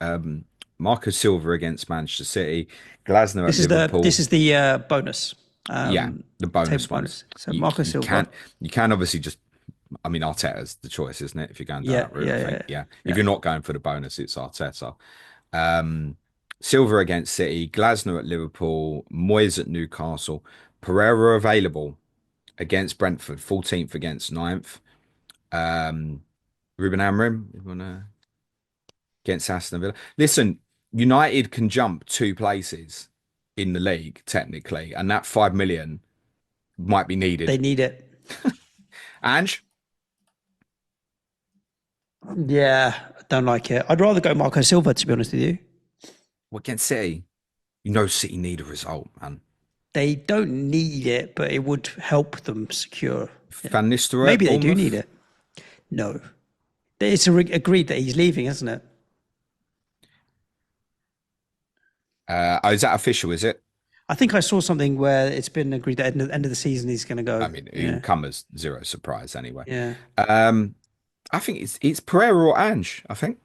Speaker 2: Marco Silva against Manchester City, Glasner at
Speaker 1: This
Speaker 2: Liverpool.
Speaker 1: is the bonus,
Speaker 2: Yeah, the
Speaker 1: table
Speaker 2: bonus ones.
Speaker 1: bonus. So
Speaker 2: You
Speaker 1: Marco
Speaker 2: you
Speaker 1: Silva.
Speaker 2: can obviously just. I mean, Arteta's the choice, isn't it? If you're going down
Speaker 1: Yeah,
Speaker 2: that route,
Speaker 1: yeah,
Speaker 2: I
Speaker 1: yeah,
Speaker 2: think. Yeah. If
Speaker 1: yeah.
Speaker 2: you're not going for the bonus, it's Arteta. Um, Silva against City, Glasner at Liverpool, Moyes at Newcastle, Pereira available against Brentford, 14th against ninth. Um, Ruben Amorim, you wanna against Aston Villa. Listen, United can jump two places in the league technically, and that 5 million might be
Speaker 1: They
Speaker 2: needed.
Speaker 1: need it.
Speaker 2: Ange,
Speaker 1: Yeah, I don't like it. I'd rather go Marco Silva, to be honest with you.
Speaker 2: what against City? You know City need a result, man.
Speaker 1: They don't need it, but it would help them secure. Yeah.
Speaker 2: Van Nistelrooy at
Speaker 1: Maybe they do need
Speaker 2: Bournemouth.
Speaker 1: it. No, it's agreed that he's leaving, isn't it?
Speaker 2: Oh, is that official? Is it?
Speaker 1: I think I saw something where it's been agreed that at the end of the season he's going to
Speaker 2: I
Speaker 1: go.
Speaker 2: mean, it will
Speaker 1: Yeah,
Speaker 2: come as zero surprise anyway.
Speaker 1: yeah.
Speaker 2: Um, I think it's Pereira or Ange. I think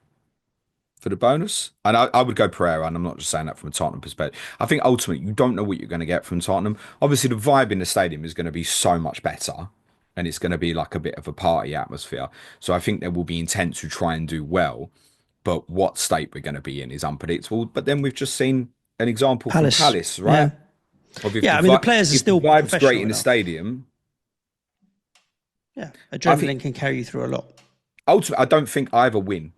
Speaker 2: for the bonus, and I would go Pereira, and I'm not just saying that from a Tottenham perspective. I think ultimately you don't know what you're going to get from Tottenham. Obviously, the vibe in the stadium is going to be so much better, and it's going to be like a bit of a party atmosphere. So I think there will be intent to try and do well, but what state we're going to be in is unpredictable. But then we've just seen an example from
Speaker 1: Palace.
Speaker 2: Palace, right?
Speaker 1: Yeah,
Speaker 2: Of
Speaker 1: yeah. I mean, the players are
Speaker 2: if the
Speaker 1: still
Speaker 2: vibe's great
Speaker 1: professional
Speaker 2: in the
Speaker 1: enough.
Speaker 2: stadium,
Speaker 1: Yeah,
Speaker 2: I think
Speaker 1: adrenaline can carry you through a lot.
Speaker 2: ultimately I don't think I ever win.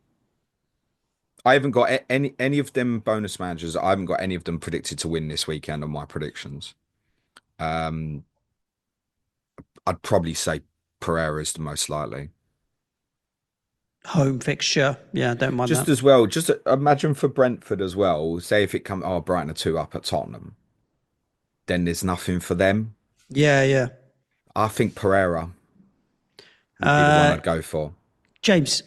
Speaker 2: I haven't got any of them bonus managers. I haven't got any of them predicted to win this weekend on my predictions. Um, I'd probably say Pereira is the most likely.
Speaker 1: Home fixture. Yeah, I don't mind
Speaker 2: Just
Speaker 1: that.
Speaker 2: as well, just imagine for Brentford as well. Say if it come, oh, Brighton are two up at Tottenham, then there's nothing for them.
Speaker 1: Yeah, yeah.
Speaker 2: I think Pereira would be the one
Speaker 1: Uh,
Speaker 2: I'd go for.
Speaker 1: James,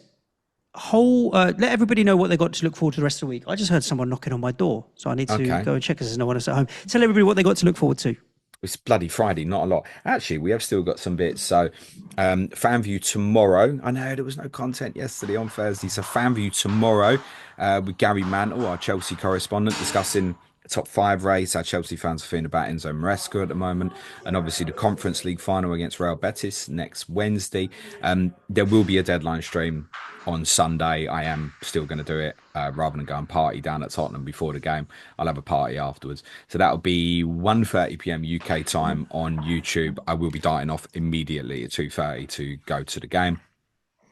Speaker 1: let everybody know what they got to look forward to the rest of the week. I just heard someone knocking on my door, so I need to
Speaker 2: Okay.
Speaker 1: go and check because there's no one else at home. Tell everybody what they got to look forward to.
Speaker 2: It's bloody Friday, not a lot. Actually, we have still got some bits. So, fan view tomorrow. I know there was no content yesterday on Thursday. So, fan view tomorrow with Gary Mantle, our Chelsea correspondent, discussing the top five race. Our Chelsea fans are feeling about Enzo Maresca at the moment. And obviously, the Conference League final against Real Betis next Wednesday. There will be a deadline stream on Sunday. I am still going to do it rather than go and party down at Tottenham before the game. I'll have a party afterwards. So that'll be 1:30 p.m. UK time on YouTube. I will be darting off immediately at 2:30 to go to the game.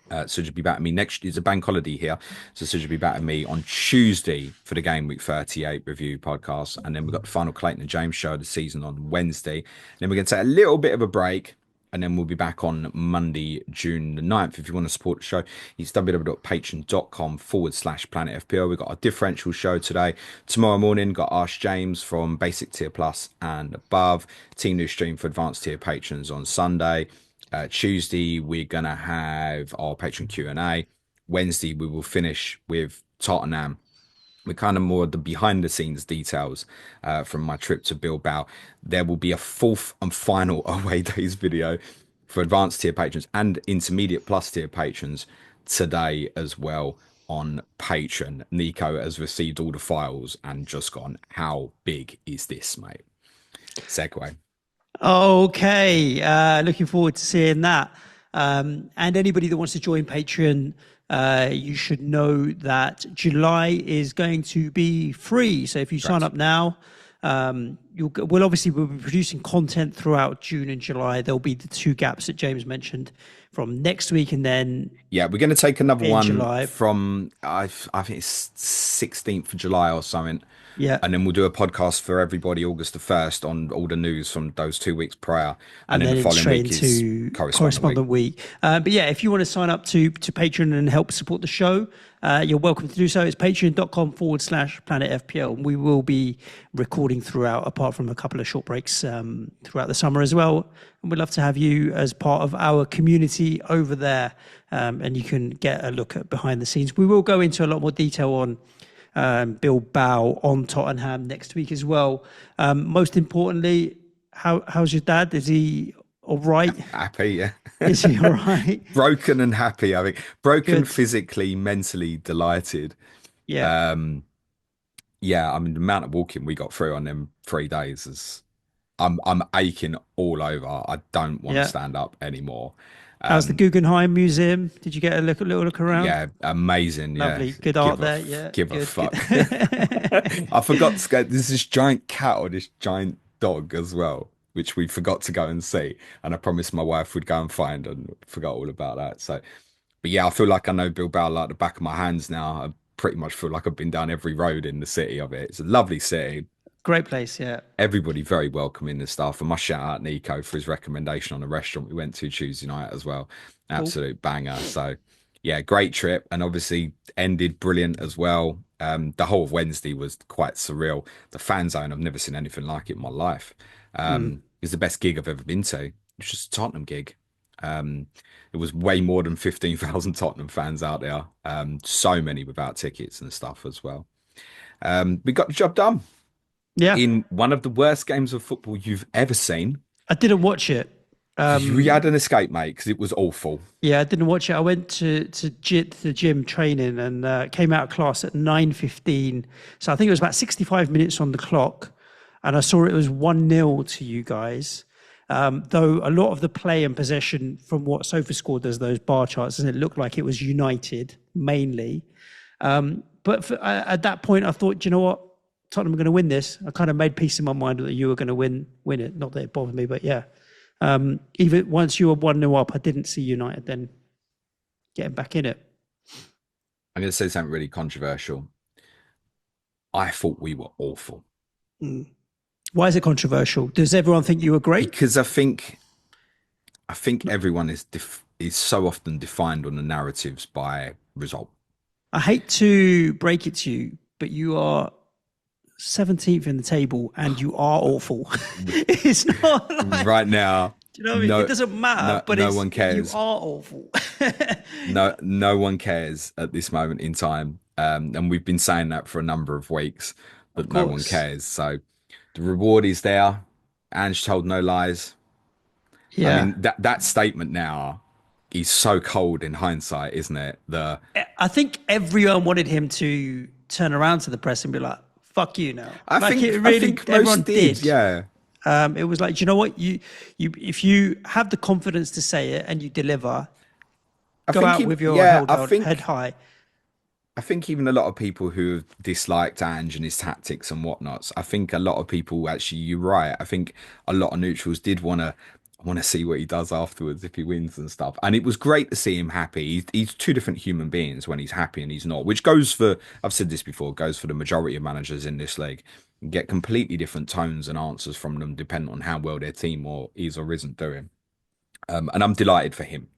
Speaker 2: Suj will be back at me next. It's a bank holiday here, so Suj will be back at me on Tuesday for the Gameweek 38 review podcast, and then we've got the final Clayton and James show of the season on Wednesday. Then we're going to take a little bit of a break, and then we'll be back on Monday, June the 9th. If you want to support the show, it's www.patreon.com/Planet FPL. We've got our differential show today. Tomorrow morning, got Ask James from Basic Tier Plus and above. Team New Stream for Advanced Tier patrons on Sunday. Tuesday, we're going to have our patron Q&A. Wednesday, we will finish with Tottenham. We're kind of more the behind the scenes details from my trip to Bilbao. There will be a fourth and final away days video for advanced tier patrons and intermediate plus tier patrons today as well on Patreon, Nico has received all the files and just gone, how big is this, mate? Segue.
Speaker 1: Okay, looking forward to seeing that. And anybody that wants to join Patreon, you should know that July is going to be free. So if you sign
Speaker 2: Correct.
Speaker 1: up now, we'll be producing content throughout June and July. There'll be the two gaps that James mentioned from next week, and then
Speaker 2: Yeah, we're going to take another
Speaker 1: in
Speaker 2: one
Speaker 1: July.
Speaker 2: from I think it's 16th of July or something,
Speaker 1: Yeah.
Speaker 2: and then we'll do a podcast for everybody August the 1st on all the news from those 2 weeks prior, and
Speaker 1: And
Speaker 2: then
Speaker 1: then
Speaker 2: the
Speaker 1: it's
Speaker 2: following
Speaker 1: straight
Speaker 2: week is
Speaker 1: into
Speaker 2: correspondent week.
Speaker 1: correspondent week. But yeah, if you want to sign up to Patreon and help support the show, you're welcome to do so. It's patreon.com/Planet FPL. And we will be recording throughout, apart from a couple of short breaks throughout the summer as well. And we'd love to have you as part of our community over there. And you can get a look at behind the scenes. We will go into a lot more detail on Bilbao, on Tottenham next week as well. Most importantly, how's your dad? Is he all right?
Speaker 2: Happy, yeah.
Speaker 1: Is he all right?
Speaker 2: Broken and happy, I think. Broken
Speaker 1: Good.
Speaker 2: physically, mentally delighted.
Speaker 1: Yeah.
Speaker 2: Yeah, I mean the amount of walking we got through on them 3 days is I'm aching all over. I don't want to
Speaker 1: Yeah.
Speaker 2: stand up anymore.
Speaker 1: How's the Guggenheim Museum? Did you get a little look around?
Speaker 2: Yeah, amazing. Yeah,
Speaker 1: Lovely. Good art there. Yeah.
Speaker 2: give a
Speaker 1: Good. Good.
Speaker 2: fuck. I forgot to go. There's this giant cat or this giant dog as well, which we forgot to go and see. And I promised my wife we'd go and find, and forgot all about that. So, but yeah, I feel like I know Bilbao like the back of my hands now. I pretty much feel like I've been down every road in the city of it. It's a lovely city.
Speaker 1: Great place. Yeah.
Speaker 2: Everybody very welcoming and stuff. I must shout out Nico for his recommendation on a restaurant we went to Tuesday night as well.
Speaker 1: Cool.
Speaker 2: Absolute banger. So yeah, great trip, and obviously ended brilliant as well. The whole of Wednesday was quite surreal. The fan zone, I've never seen anything like it in my life. It's the best gig I've ever been to. It's just a Tottenham gig. It was way more than 15,000 Tottenham fans out there. So many without tickets and stuff as well. We got the job done
Speaker 1: Yeah.
Speaker 2: in one of the worst games of football you've ever seen.
Speaker 1: I didn't watch it.
Speaker 2: We had an escape, mate, because it was awful.
Speaker 1: Yeah, I didn't watch it. I went to the gym training and came out of class at 9:15. So I think it was about 65 minutes on the clock. And I saw it was 1-0 to you guys. Though a lot of the play and possession from what SofaScore does, those bar charts, and it looked like it was United mainly. But at that point, I thought, do you know what? Tottenham are going to win this. I kind of made peace in my mind that you were going to win it. Not that it bothered me, but yeah. Even once you were 1-0 up, I didn't see United then getting back in it.
Speaker 2: I'm going to say something really controversial. I thought we were awful.
Speaker 1: Why is it controversial? Does everyone think you were great?
Speaker 2: Because I think everyone is so often defined on the narratives by result.
Speaker 1: I hate to break it to you, but you are 17th in the table and you are awful. It's not like,
Speaker 2: right now.
Speaker 1: do you know what I mean? It doesn't matter, but
Speaker 2: no one cares.
Speaker 1: You are awful.
Speaker 2: No one cares at this moment in time. And we've been saying that for a number of weeks, but no one cares. So the reward is there. Ange told no lies.
Speaker 1: Yeah.
Speaker 2: I mean, that statement now is so cold in hindsight, isn't it?
Speaker 1: I think everyone wanted him to turn around to the press and be like, fuck you now.
Speaker 2: I think
Speaker 1: everyone
Speaker 2: most did. Yeah.
Speaker 1: It was like, do you know what? You if you have the confidence to say it and you deliver, go out with your head high.
Speaker 2: I think even a lot of people who have disliked Ange and his tactics and whatnots, I think a lot of people actually, you're right. I think a lot of neutrals did want to see what he does afterwards if he wins and stuff. And it was great to see him happy. He's two different human beings when he's happy and he's not, which goes for, I've said this before, goes for the majority of managers in this league. You get completely different tones and answers from them depending on how well their team is or isn't doing. And I'm delighted for him.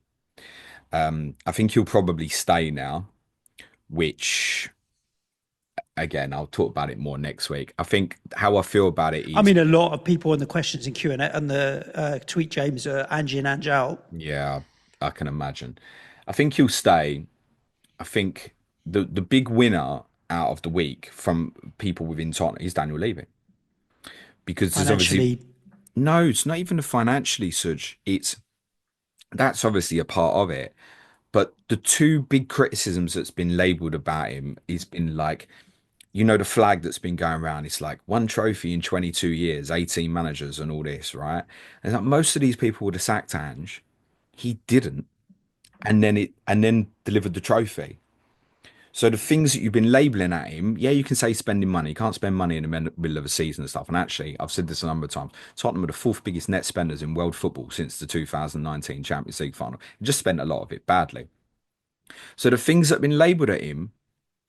Speaker 2: I think he'll probably stay now, which again, I'll talk about it more next week. I think how I feel about it is,
Speaker 1: I mean, a lot of people in the questions in Q&A and the tweet, James, are Angie and Ange out.
Speaker 2: Yeah, I can imagine. I think he'll stay. I think the big winner out of the week from people within Tottenham is Daniel Levy. Because there's obviously no, it's not even a financially, Suj. That's obviously a part of it. But the two big criticisms that's been labelled about him has been like, the flag that's been going around. It's like one trophy in 22 years, 18 managers, and all this, right? And like most of these people would have sacked Ange. He didn't, and then delivered the trophy. So the things that you've been labelling at him, yeah, you can say spending money. You can't spend money in the middle of a season and stuff. And actually, I've said this a number of times. Tottenham are the fourth biggest net spenders in world football since the 2019 Champions League final. Just spent a lot of it badly. So the things that have been labelled at him,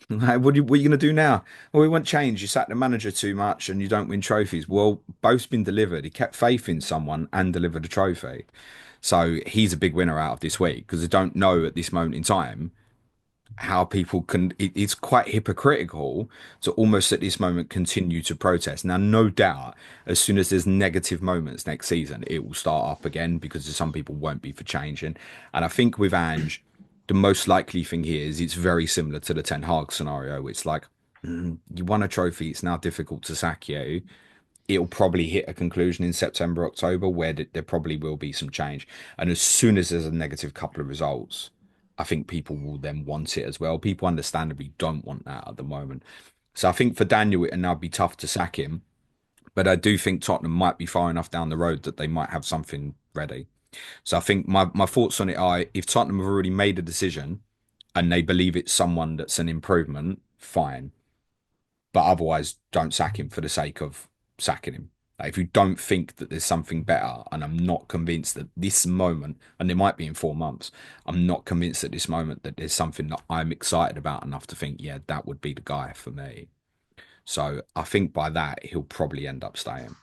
Speaker 2: like, what are you going to do now? Well, we want change. You sack the manager too much and you don't win trophies. Well, both's been delivered. He kept faith in someone and delivered a trophy. So he's a big winner out of this week because I don't know at this moment in time how people can. It's quite hypocritical to almost at this moment continue to protest. Now, no doubt, as soon as there's negative moments next season, it will start up again because some people won't be for changing. And I think with Ange, the most likely thing here is it's very similar to the Ten Hag scenario. It's like you won a trophy, it's now difficult to sack you. It'll probably hit a conclusion in September, October, where there probably will be some change. And as soon as there's a negative couple of results, I think people will then want it as well. People understandably don't want that at the moment. So I think for Daniel, it'll now be tough to sack him. But I do think Tottenham might be far enough down the road that they might have something ready. So I think my thoughts on it are if Tottenham have already made a decision and they believe it's someone that's an improvement, fine. But otherwise, don't sack him for the sake of sacking him. Like, if you don't think that there's something better, and I'm not convinced that this moment, and it might be in 4 months, I'm not convinced at this moment that there's something that I'm excited about enough to think, yeah, that would be the guy for me. So I think by that, he'll probably end up staying.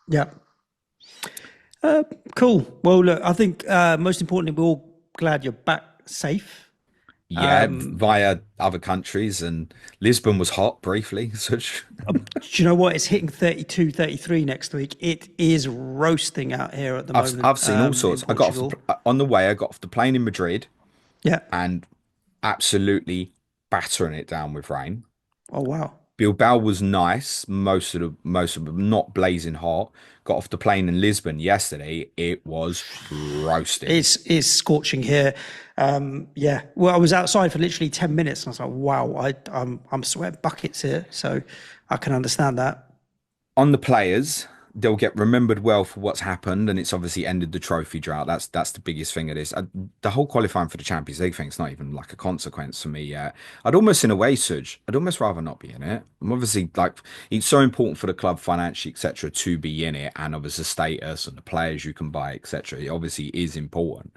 Speaker 1: Yeah. Cool. Well, look, I think most importantly, we're all glad you're back safe.
Speaker 2: Yeah, via other countries, and Lisbon was hot briefly. Such
Speaker 1: Do you know what? It's hitting 32, 33 next week. It is roasting out here at the moment.
Speaker 2: I've seen all
Speaker 1: In
Speaker 2: sorts. I got off
Speaker 1: Portugal.
Speaker 2: on the way. I got off the plane in Madrid
Speaker 1: Yeah.
Speaker 2: and absolutely battering it down with rain.
Speaker 1: Oh, wow.
Speaker 2: Bilbao was nice, most of them not blazing hot. Got off the plane in Lisbon yesterday. It was roasting.
Speaker 1: It's scorching here. Yeah. Well, I was outside for literally 10 minutes and I was like, wow, I'm sweating buckets here. So I can understand that.
Speaker 2: On the players, they'll get remembered well for what's happened, and it's obviously ended the trophy drought. That's the biggest thing of this. The whole qualifying for the Champions League thing's not even like a consequence for me yet. I'd almost, in a way, Suj, I'd almost rather not be in it. I'm obviously like it's so important for the club financially, etc., to be in it, and obviously status and the players you can buy, etc. It obviously is important.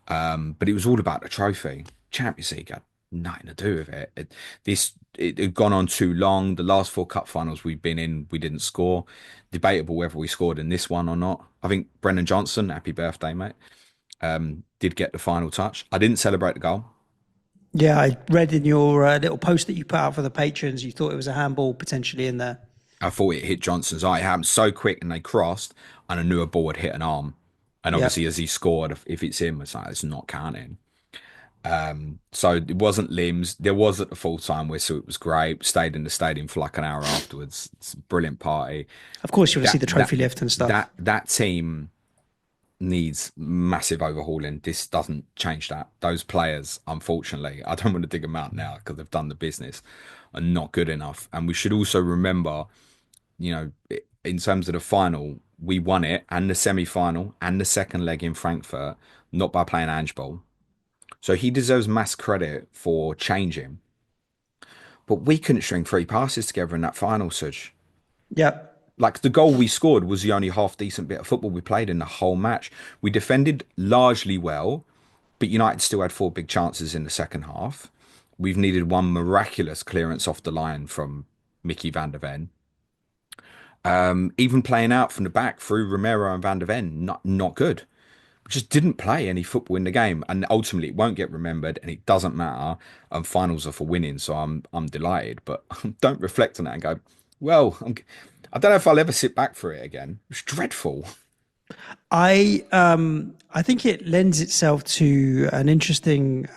Speaker 2: But it was all about the trophy. Champions League had nothing to do with it. It had gone on too long. The last four cup finals we've been in, we didn't score. Debatable whether we scored in this one or not. I think Brennan Johnson, happy birthday, mate, did get the final touch. I didn't celebrate the goal.
Speaker 1: Yeah. I read in your little post that you put out for the patrons, you thought it was a handball potentially in there.
Speaker 2: I thought it hit Johnson's eye. It happened so quick and they crossed, and I knew a ball had hit an arm. And
Speaker 1: Yeah.
Speaker 2: obviously, as he scored, if it's him, it's not counting. So it wasn't limbs. There was at the full time whistle. It was great. Stayed in the stadium for like an hour afterwards. It's a brilliant party.
Speaker 1: Of course, you want to see
Speaker 2: That
Speaker 1: the trophy lift and stuff.
Speaker 2: that team needs massive overhauling. This doesn't change that. Those players, unfortunately, I don't want to dig them out now because they've done the business, are not good enough. And we should also remember, in terms of the final, we won it and the semi-final and the second leg in Frankfurt, not by playing Ange Ball. So he deserves mass credit for changing. But we couldn't string three passes together in that final, Such.
Speaker 1: Yeah.
Speaker 2: Like the goal we scored was the only half decent bit of football we played in the whole match. We defended largely well, but United still had four big chances in the second half. We've needed one miraculous clearance off the line from Mickey van der Ven. Even playing out from the back through Romero and van der Ven, not good. We just didn't play any football in the game, and ultimately it won't get remembered, and it doesn't matter. And finals are for winning, so I'm delighted. But don't reflect on that and go, well, I don't know if I'll ever sit back for it again. It's dreadful.
Speaker 1: I think it lends itself to an interesting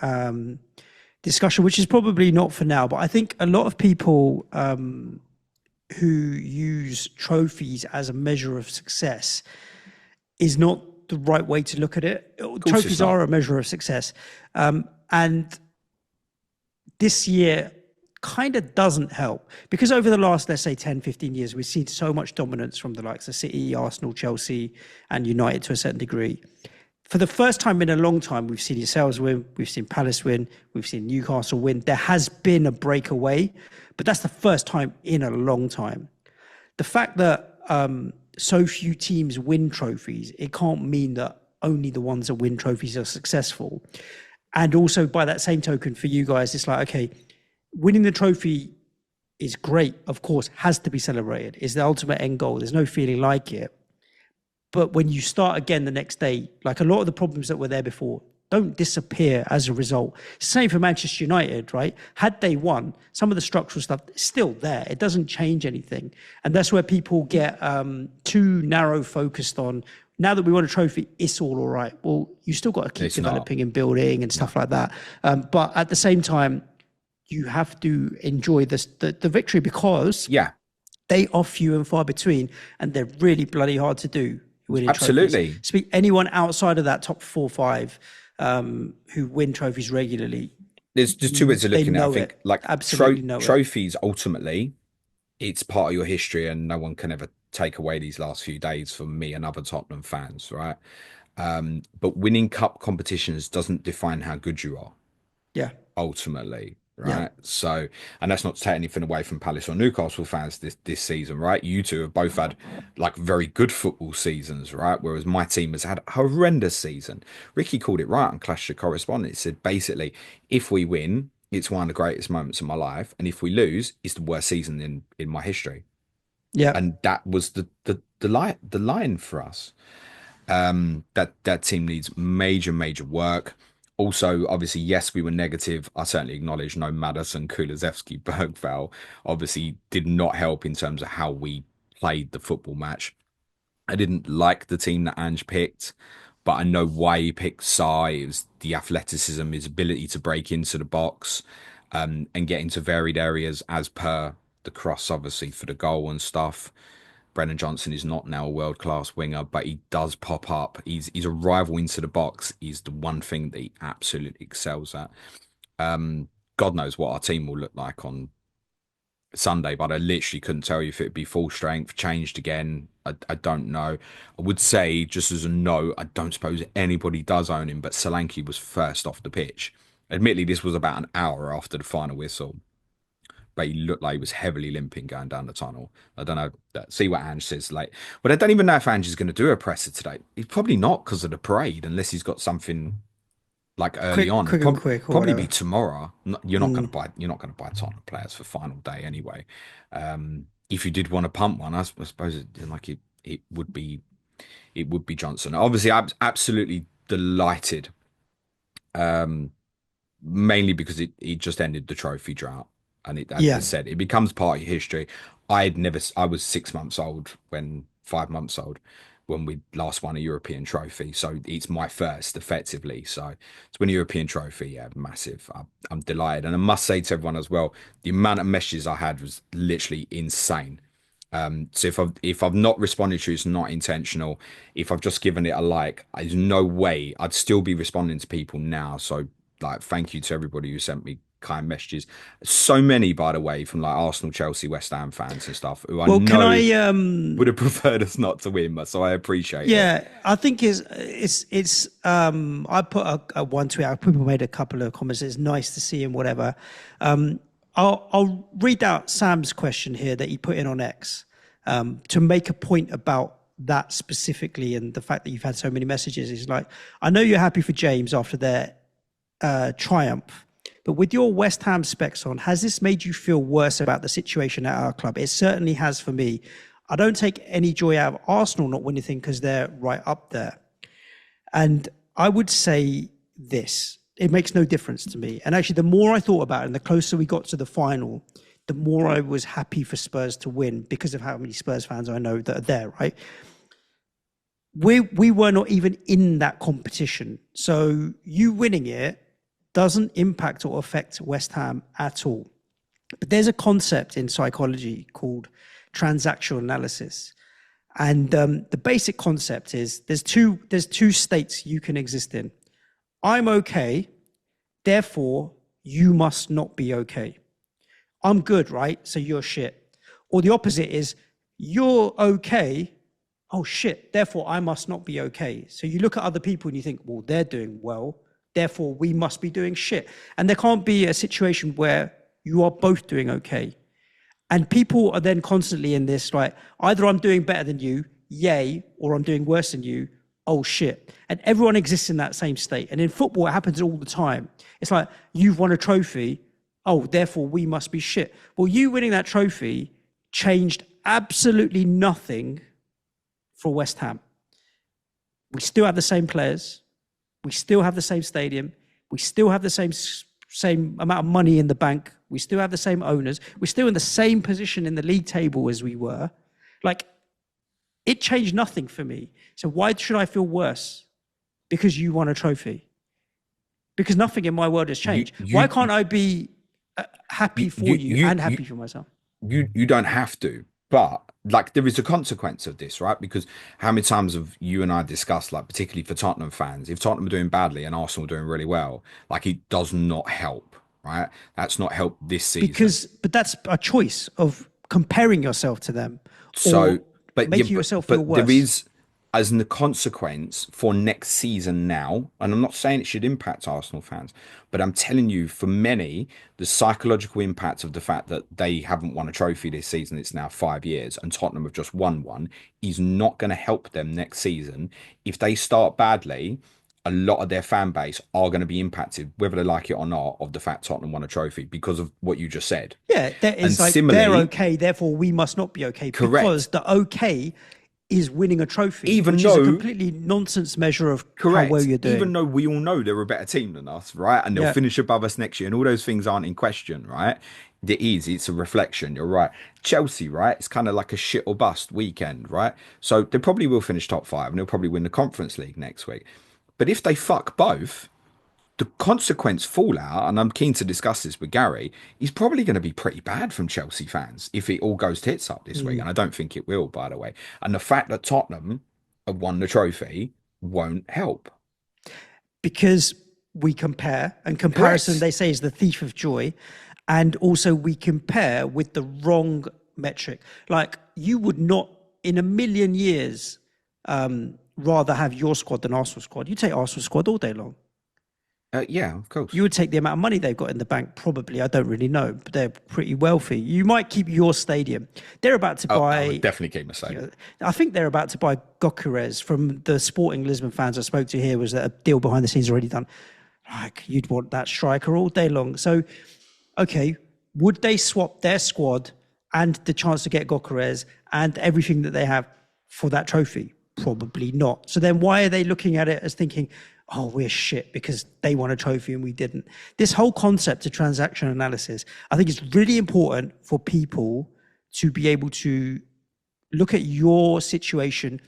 Speaker 1: discussion, which is probably not for now, but I think a lot of people who use trophies as a measure of success is not the right way to look at it.
Speaker 2: course it's
Speaker 1: Trophies
Speaker 2: not.
Speaker 1: are a measure of success. And this year kind of doesn't help because over the last, let's say 10, 15 years, we've seen so much dominance from the likes of City, Arsenal, Chelsea, and United to a certain degree. For the first time in a long time, we've seen yourselves win, we've seen Palace win, we've seen Newcastle win. There has been a breakaway, but that's the first time in a long time. The fact that so few teams win trophies, it can't mean that only the ones that win trophies are successful. And also by that same token for you guys, it's like, okay, winning the trophy is great, of course, has to be celebrated. It's the ultimate end goal. There's no feeling like it. But when you start again the next day, like a lot of the problems that were there before don't disappear as a result. Same for Manchester United, right? Had they won, some of the structural stuff is still there. It doesn't change anything. And that's where people get too narrow focused on, now that we won a trophy, it's all right. Well, you still got to keep developing and building and stuff like that. But at the same time, you have to enjoy the victory because they are few and far between and they're really bloody hard to do.
Speaker 2: Absolutely.
Speaker 1: Speak anyone outside of that top 4 or 5 who win trophies regularly.
Speaker 2: There's just two ways of looking at it. I think like trophies, ultimately, it's part of your history and no one can ever take away these last few days from me and other Tottenham fans, right? But winning cup competitions doesn't define how good you are.
Speaker 1: Yeah.
Speaker 2: Ultimately. Right. So, and that's not to take anything away from Palace or Newcastle fans this season, right? You two have both had like very good football seasons, right? Whereas my team has had a horrendous season. Ricky called it right on Clash of Correspondents. He said basically, if we win, it's one of the greatest moments of my life, and if we lose, it's the worst season in my history.
Speaker 1: Yeah.
Speaker 2: And that was the line for us. That team needs major work. Also, obviously, yes, we were negative. I certainly acknowledge no Maddison, Kulusevski, Bergvall obviously did not help in terms of how we played the football match. I didn't like the team that Ange picked, but I know why he picked Sai. It was the athleticism, his ability to break into the box and get into varied areas as per the cross, obviously, for the goal and stuff. Brennan Johnson is not now a world-class winger, but he does pop up. He's a rival into the box. He's the one thing that he absolutely excels at. God knows what our team will look like on Sunday, but I literally couldn't tell you if it'd be full strength, changed again. I don't know. I would say, just as a note, I don't suppose anybody does own him, but Solanke was first off the pitch. Admittedly, this was about an hour after the final whistle. But he looked like he was heavily limping going down the tunnel. I don't know. See what Ange says. But I don't even know if Ange is going to do a presser today. He's probably not because of the parade, unless he's got something like early on. Probably be tomorrow. You're not going to buy. You're not going to buy Tottenham players for final day anyway. If you did want to pump one, I suppose it would be Johnson. Obviously, I'm absolutely delighted. Mainly because it just ended the trophy drought. And as I said, it becomes part of your history. I was 5 months old when we last won a European trophy. So it's my first, effectively. So to win a European trophy, massive. I'm delighted. And I must say to everyone as well, the amount of messages I had was literally insane. So if I've not responded to you, it's not intentional. If I've just given it a like, there's no way I'd still be responding to people now. So thank you to everybody who sent me kind messages. So many, by the way, from Arsenal, Chelsea, West Ham fans and stuff who I know would have preferred us not to win, so I appreciate it.
Speaker 1: Yeah, I think it's I put a one tweet out. People made a couple of comments. It's nice to see him, whatever. I'll read out Sam's question here that he put in on X to make a point about that specifically and the fact that you've had so many messages. He's like, I know you're happy for James after their triumph, but with your West Ham specs on, has this made you feel worse about the situation at our club? It certainly has for me. I don't take any joy out of Arsenal not winning anything because they're right up there. And I would say this, it makes no difference to me. And actually, the more I thought about it and the closer we got to the final, the more I was happy for Spurs to win because of how many Spurs fans I know that are there, right? We were not even in that competition. So you winning it doesn't impact or affect West Ham at all. But there's a concept in psychology called transactional analysis. And the basic concept is there's two states you can exist in. I'm okay, therefore you must not be okay. I'm good, right? So you're shit. Or the opposite is you're okay. Oh shit, therefore I must not be okay. So you look at other people and you think, well, they're doing well, therefore we must be doing shit. And there can't be a situation where you are both doing okay. And people are then constantly in this, like, either I'm doing better than you, yay, or I'm doing worse than you, oh shit. And everyone exists in that same state. And in football, it happens all the time. It's like, you've won a trophy, oh, therefore we must be shit. Well, you winning that trophy changed absolutely nothing for West Ham. We still have the same players. We still have the same stadium. We still have the same amount of money in the bank. We still have the same owners. We're still in the same position in the league table as we were. Like, it changed nothing for me. So why should I feel worse because you won a trophy? Because nothing in my world has changed. Why can't I be happy for you and happy for myself?
Speaker 2: You don't have to, but like there is a consequence of this, right? Because how many times have you and I discussed, like particularly for Tottenham fans, if Tottenham are doing badly and Arsenal are doing really well, like it does not help, right? That's not helped this season.
Speaker 1: But that's a choice of comparing yourself to them
Speaker 2: So,
Speaker 1: or
Speaker 2: but yeah,
Speaker 1: making yourself feel worse.
Speaker 2: there is, as in the consequence for next season now, and I'm not saying it should impact Arsenal fans, but I'm telling you, for many, the psychological impact of the fact that they haven't won a trophy this season, it's now 5 years, and Tottenham have just won one, is not going to help them next season. If they start badly, a lot of their fan base are going to be impacted, whether they like it or not, of the fact Tottenham won a trophy because of what you just said.
Speaker 1: Yeah, that is like they're okay, therefore we must not be okay.
Speaker 2: Correct.
Speaker 1: Because the okay is winning a trophy,
Speaker 2: even
Speaker 1: which
Speaker 2: though,
Speaker 1: is a completely nonsense measure of
Speaker 2: correct,
Speaker 1: how well you're doing.
Speaker 2: even though we all know they're a better team than us, right? And they'll finish above us next year, and all those things aren't in question, right? It's a reflection. You're right. Chelsea, right? It's kind of like a shit or bust weekend, right? So they probably will finish top five, and they'll probably win the Conference League next week. But if they fuck both, the consequence fallout, and I'm keen to discuss this with Gary, is probably going to be pretty bad from Chelsea fans if it all goes tits up this week. And I don't think it will, by the way. And the fact that Tottenham have won the trophy won't help.
Speaker 1: Because we compare, and comparison, they say, is the thief of joy. And also we compare with the wrong metric. Like, you would not in a million years rather have your squad than Arsenal's squad. You take Arsenal's squad all day long.
Speaker 2: Yeah, of course.
Speaker 1: You would take the amount of money they've got in the bank, probably. I don't really know, but they're pretty wealthy. You might keep your stadium. They're about to buy.
Speaker 2: I would definitely keep my stadium.
Speaker 1: I think they're about to buy Gyökeres. From the Sporting Lisbon fans I spoke to here, was that a deal behind the scenes already done. Like, you'd want that striker all day long. So, okay, would they swap their squad and the chance to get Gyökeres and everything that they have for that trophy? Probably not. So then why are they looking at it as thinking, oh, we're shit because they won a trophy and we didn't? This whole concept of transaction analysis, I think it's really important for people to be able to look at your situation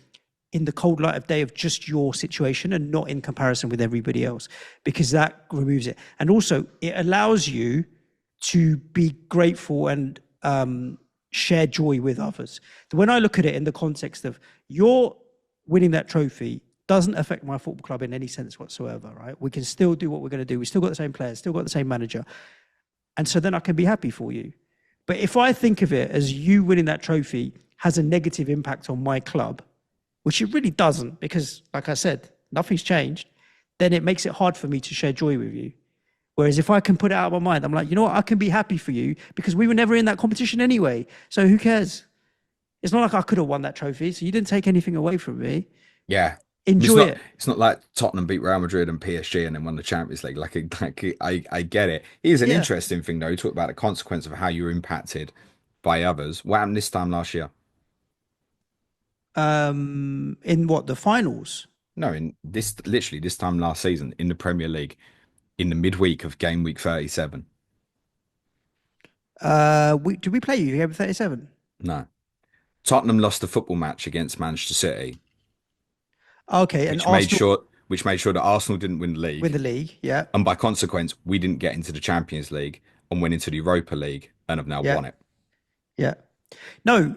Speaker 1: in the cold light of day of just your situation and not in comparison with everybody else, because that removes it. And also it allows you to be grateful and share joy with others. When I look at it in the context of your winning that trophy doesn't affect my football club in any sense whatsoever, right? We can still do what we're going to do. We still got the same players, still got the same manager. And so then I can be happy for you. But if I think of it as you winning that trophy has a negative impact on my club, which it really doesn't, because like I said, nothing's changed, then it makes it hard for me to share joy with you. Whereas if I can put it out of my mind, I'm like, you know what? I can be happy for you because we were never in that competition anyway. So who cares? It's not like I could have won that trophy, so you didn't take anything away from me.
Speaker 2: Yeah.
Speaker 1: Enjoy it.
Speaker 2: It's not like Tottenham beat Real Madrid and PSG and then won the Champions League. I get it. Here's an interesting thing, though. You talk about the consequence of how you're impacted by others. What happened this time last year?
Speaker 1: In what, the finals?
Speaker 2: No, literally this time last season in the Premier League, in the midweek of game week 37.
Speaker 1: Did we play you game 37?
Speaker 2: No. Tottenham lost the football match against Manchester City.
Speaker 1: Okay, and Arsenal,
Speaker 2: which made sure that Arsenal didn't win the league.
Speaker 1: Win the league, yeah.
Speaker 2: And by consequence, we didn't get into the Champions League and went into the Europa League and have now won it.
Speaker 1: Yeah. No,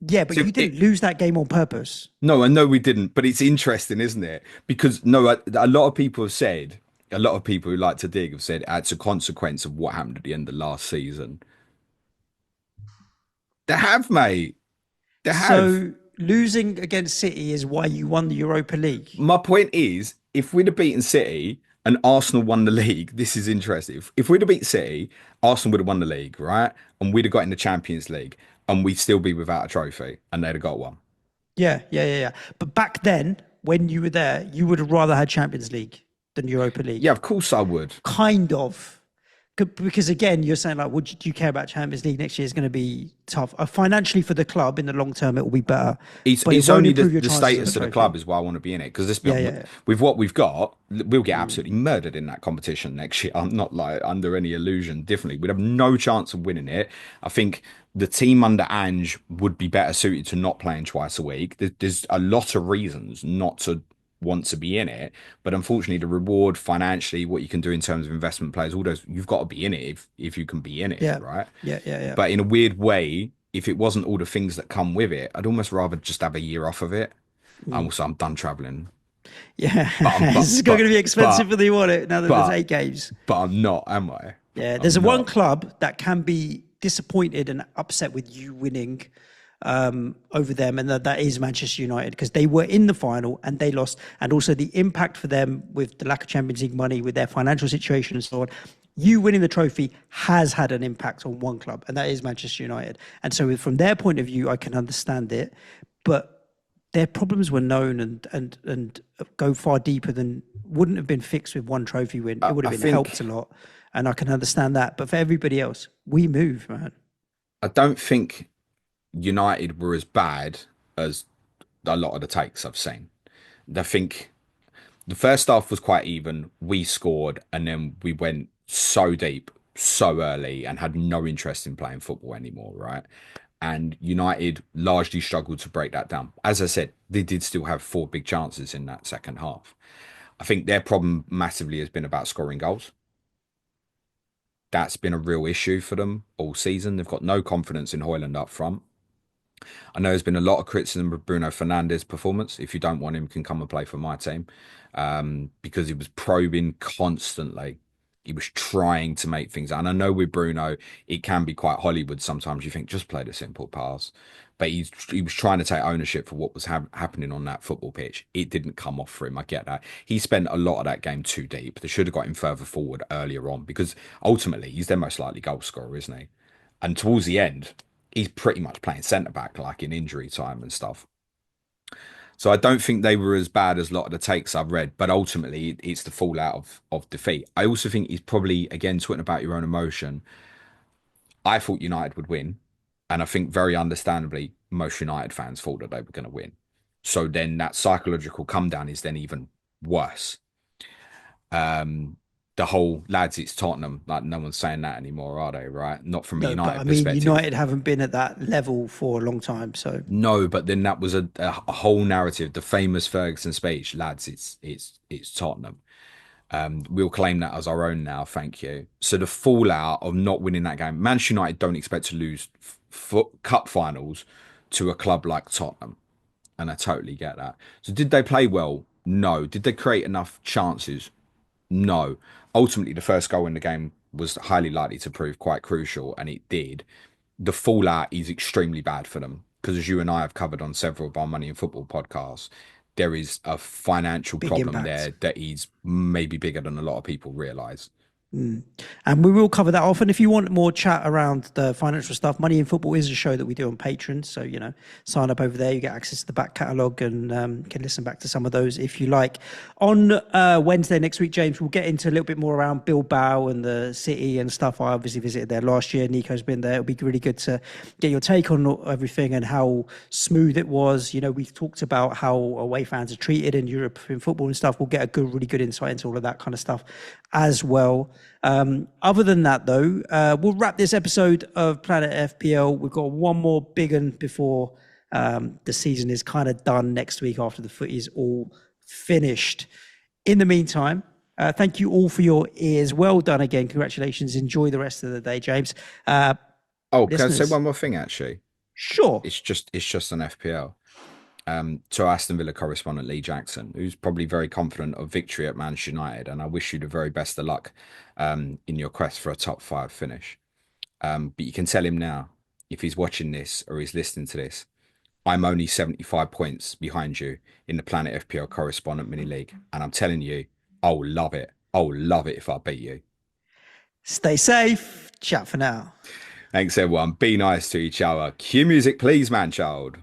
Speaker 1: Yeah, but
Speaker 2: So
Speaker 1: you didn't lose that game on purpose.
Speaker 2: no, I know we didn't, but it's interesting, isn't it? Because no, a lot of people have said, a lot of people who like to dig have said it's a consequence of what happened at the end of last season. They have, mate. They have.
Speaker 1: So losing against City is why you won the Europa League.
Speaker 2: My point is, if we'd have beaten City and Arsenal won the league, this is interesting. If we'd have beat City, Arsenal would have won the league, right? And we'd have got in the Champions League, and we'd still be without a trophy, and they'd have got one.
Speaker 1: Yeah. But back then, when you were there, you would have rather had Champions League than Europa
Speaker 2: Yeah,
Speaker 1: League.
Speaker 2: of course I would.
Speaker 1: Kind of. Because again, you're saying like, do you care about Champions League next year? Is going to be tough. Financially for the club in the long term, it will be better, but it
Speaker 2: It's
Speaker 1: won't
Speaker 2: only
Speaker 1: improve your
Speaker 2: the
Speaker 1: chances of
Speaker 2: status
Speaker 1: a
Speaker 2: of the
Speaker 1: trophy.
Speaker 2: club is why I want to be in it. Because let's be
Speaker 1: Yeah,
Speaker 2: honest,
Speaker 1: yeah.
Speaker 2: with what we've got, we'll get absolutely murdered in that competition next year. I'm not like under any illusion. Definitely, we'd have no chance of winning it. I think the team under Ange would be better suited to not playing twice a week. There's a lot of reasons not to want to be in it, but unfortunately, the reward financially, what you can do in terms of investment players, all those, you've got to be in it if you can be in it,
Speaker 1: Yeah,
Speaker 2: right?
Speaker 1: yeah.
Speaker 2: But in a weird way, if it wasn't all the things that come with it, I'd almost rather just have a year off of it. And
Speaker 1: Mm.
Speaker 2: also, I'm done traveling.
Speaker 1: Yeah.
Speaker 2: But I'm
Speaker 1: This is going to be expensive
Speaker 2: but
Speaker 1: for the wallet now that there's
Speaker 2: but
Speaker 1: 8 games.
Speaker 2: but I'm not, am I?
Speaker 1: Yeah, there's a
Speaker 2: I'm
Speaker 1: one
Speaker 2: not.
Speaker 1: club that can be disappointed and upset with you winning over them, and that is Manchester United because they were in the final and they lost, and also the impact for them with the lack of Champions League money, with their financial situation and so on. You winning the trophy has had an impact on one club, and that is Manchester United. And so, from their point of view, I can understand it, but their problems were known and go far deeper than wouldn't have been fixed with one trophy win. It would
Speaker 2: I
Speaker 1: have been helped
Speaker 2: think
Speaker 1: a lot, and I can understand that. But for everybody else, we move, man.
Speaker 2: I don't think United were as bad as a lot of the takes I've seen. I think the first half was quite even. We scored, and then we went so deep so early and had no interest in playing football anymore, right? And United largely struggled to break that down. As I said, they did still have four big chances in that second half. I think their problem massively has been about scoring goals. That's been a real issue for them all season. They've got no confidence in Højlund up front. I know there's been a lot of criticism of Bruno Fernandes' performance. If you don't want him, can come and play for my team, because he was probing constantly. He was trying to make things. And I know with Bruno, it can be quite Hollywood sometimes. You think just play the simple pass, but he was trying to take ownership for what was happening on that football pitch. It didn't come off for him. I get that. He spent a lot of that game too deep. They should have got him further forward earlier on because ultimately he's their most likely goal scorer, isn't he? And towards the end, he's pretty much playing centre back, like in injury time and stuff. So I don't think they were as bad as a lot of the takes I've read, but ultimately it's the fallout of defeat. I also think he's probably, again, talking about your own emotion. I thought United would win, and I think very understandably, most United fans thought that they were going to win. So then that psychological come down is then even worse. The whole lads, it's Tottenham. Like no one's saying that anymore, are they? Right? Not from a
Speaker 1: No, but I
Speaker 2: United
Speaker 1: mean,
Speaker 2: perspective.
Speaker 1: United haven't been at that level for a long time. So
Speaker 2: No, but then that was a whole narrative, the famous Ferguson speech, lads. It's Tottenham. We'll claim that as our own now. Thank you. So the fallout of not winning that game, Manchester United don't expect to lose cup finals to a club like Tottenham, and I totally get that. So did they play well? No. Did they create enough chances? No. Ultimately, the first goal in the game was highly likely to prove quite crucial, and it did. The fallout is extremely bad for them because, as you and I have covered on several of our Money in Football podcasts, there is a financial
Speaker 1: big
Speaker 2: problem
Speaker 1: impact.
Speaker 2: there that is maybe bigger than a lot of people realize.
Speaker 1: Mm. And we will cover that off. And if you want more chat around the financial stuff, Money in Football is a show that we do on Patreon. So, sign up over there. You get access to the back catalogue and can listen back to some of those if you like. On Wednesday next week, James, we'll get into a little bit more around Bilbao and the city and stuff. I obviously visited there last year. Nico's been there. It'll be really good to get your take on everything and how smooth it was. We've talked about how away fans are treated in European football and stuff. We'll get a really good insight into all of that kind of stuff as well. Other than that, though, we'll wrap this episode of Planet FPL. We've got one more big one before the season is kind of done next week after the footy is all finished. In the meantime, thank you all for your ears. Well done again. Congratulations. Enjoy the rest of the day, James.
Speaker 2: Oh, can I say
Speaker 1: Listeners,
Speaker 2: one more thing, actually?
Speaker 1: Sure.
Speaker 2: It's just an FPL. To Aston Villa correspondent Lee Jackson, who's probably very confident of victory at Manchester United, and I wish you the very best of luck in your quest for a top five finish. But you can tell him now, if he's watching this or he's listening to this, I'm only 75 points behind you in the Planet FPL correspondent mini league, and I'm telling you, I'll love it. I'll love it if I beat you.
Speaker 1: Stay safe. Chat for now.
Speaker 2: Thanks, everyone. Be nice to each other. Cue music, please, man child.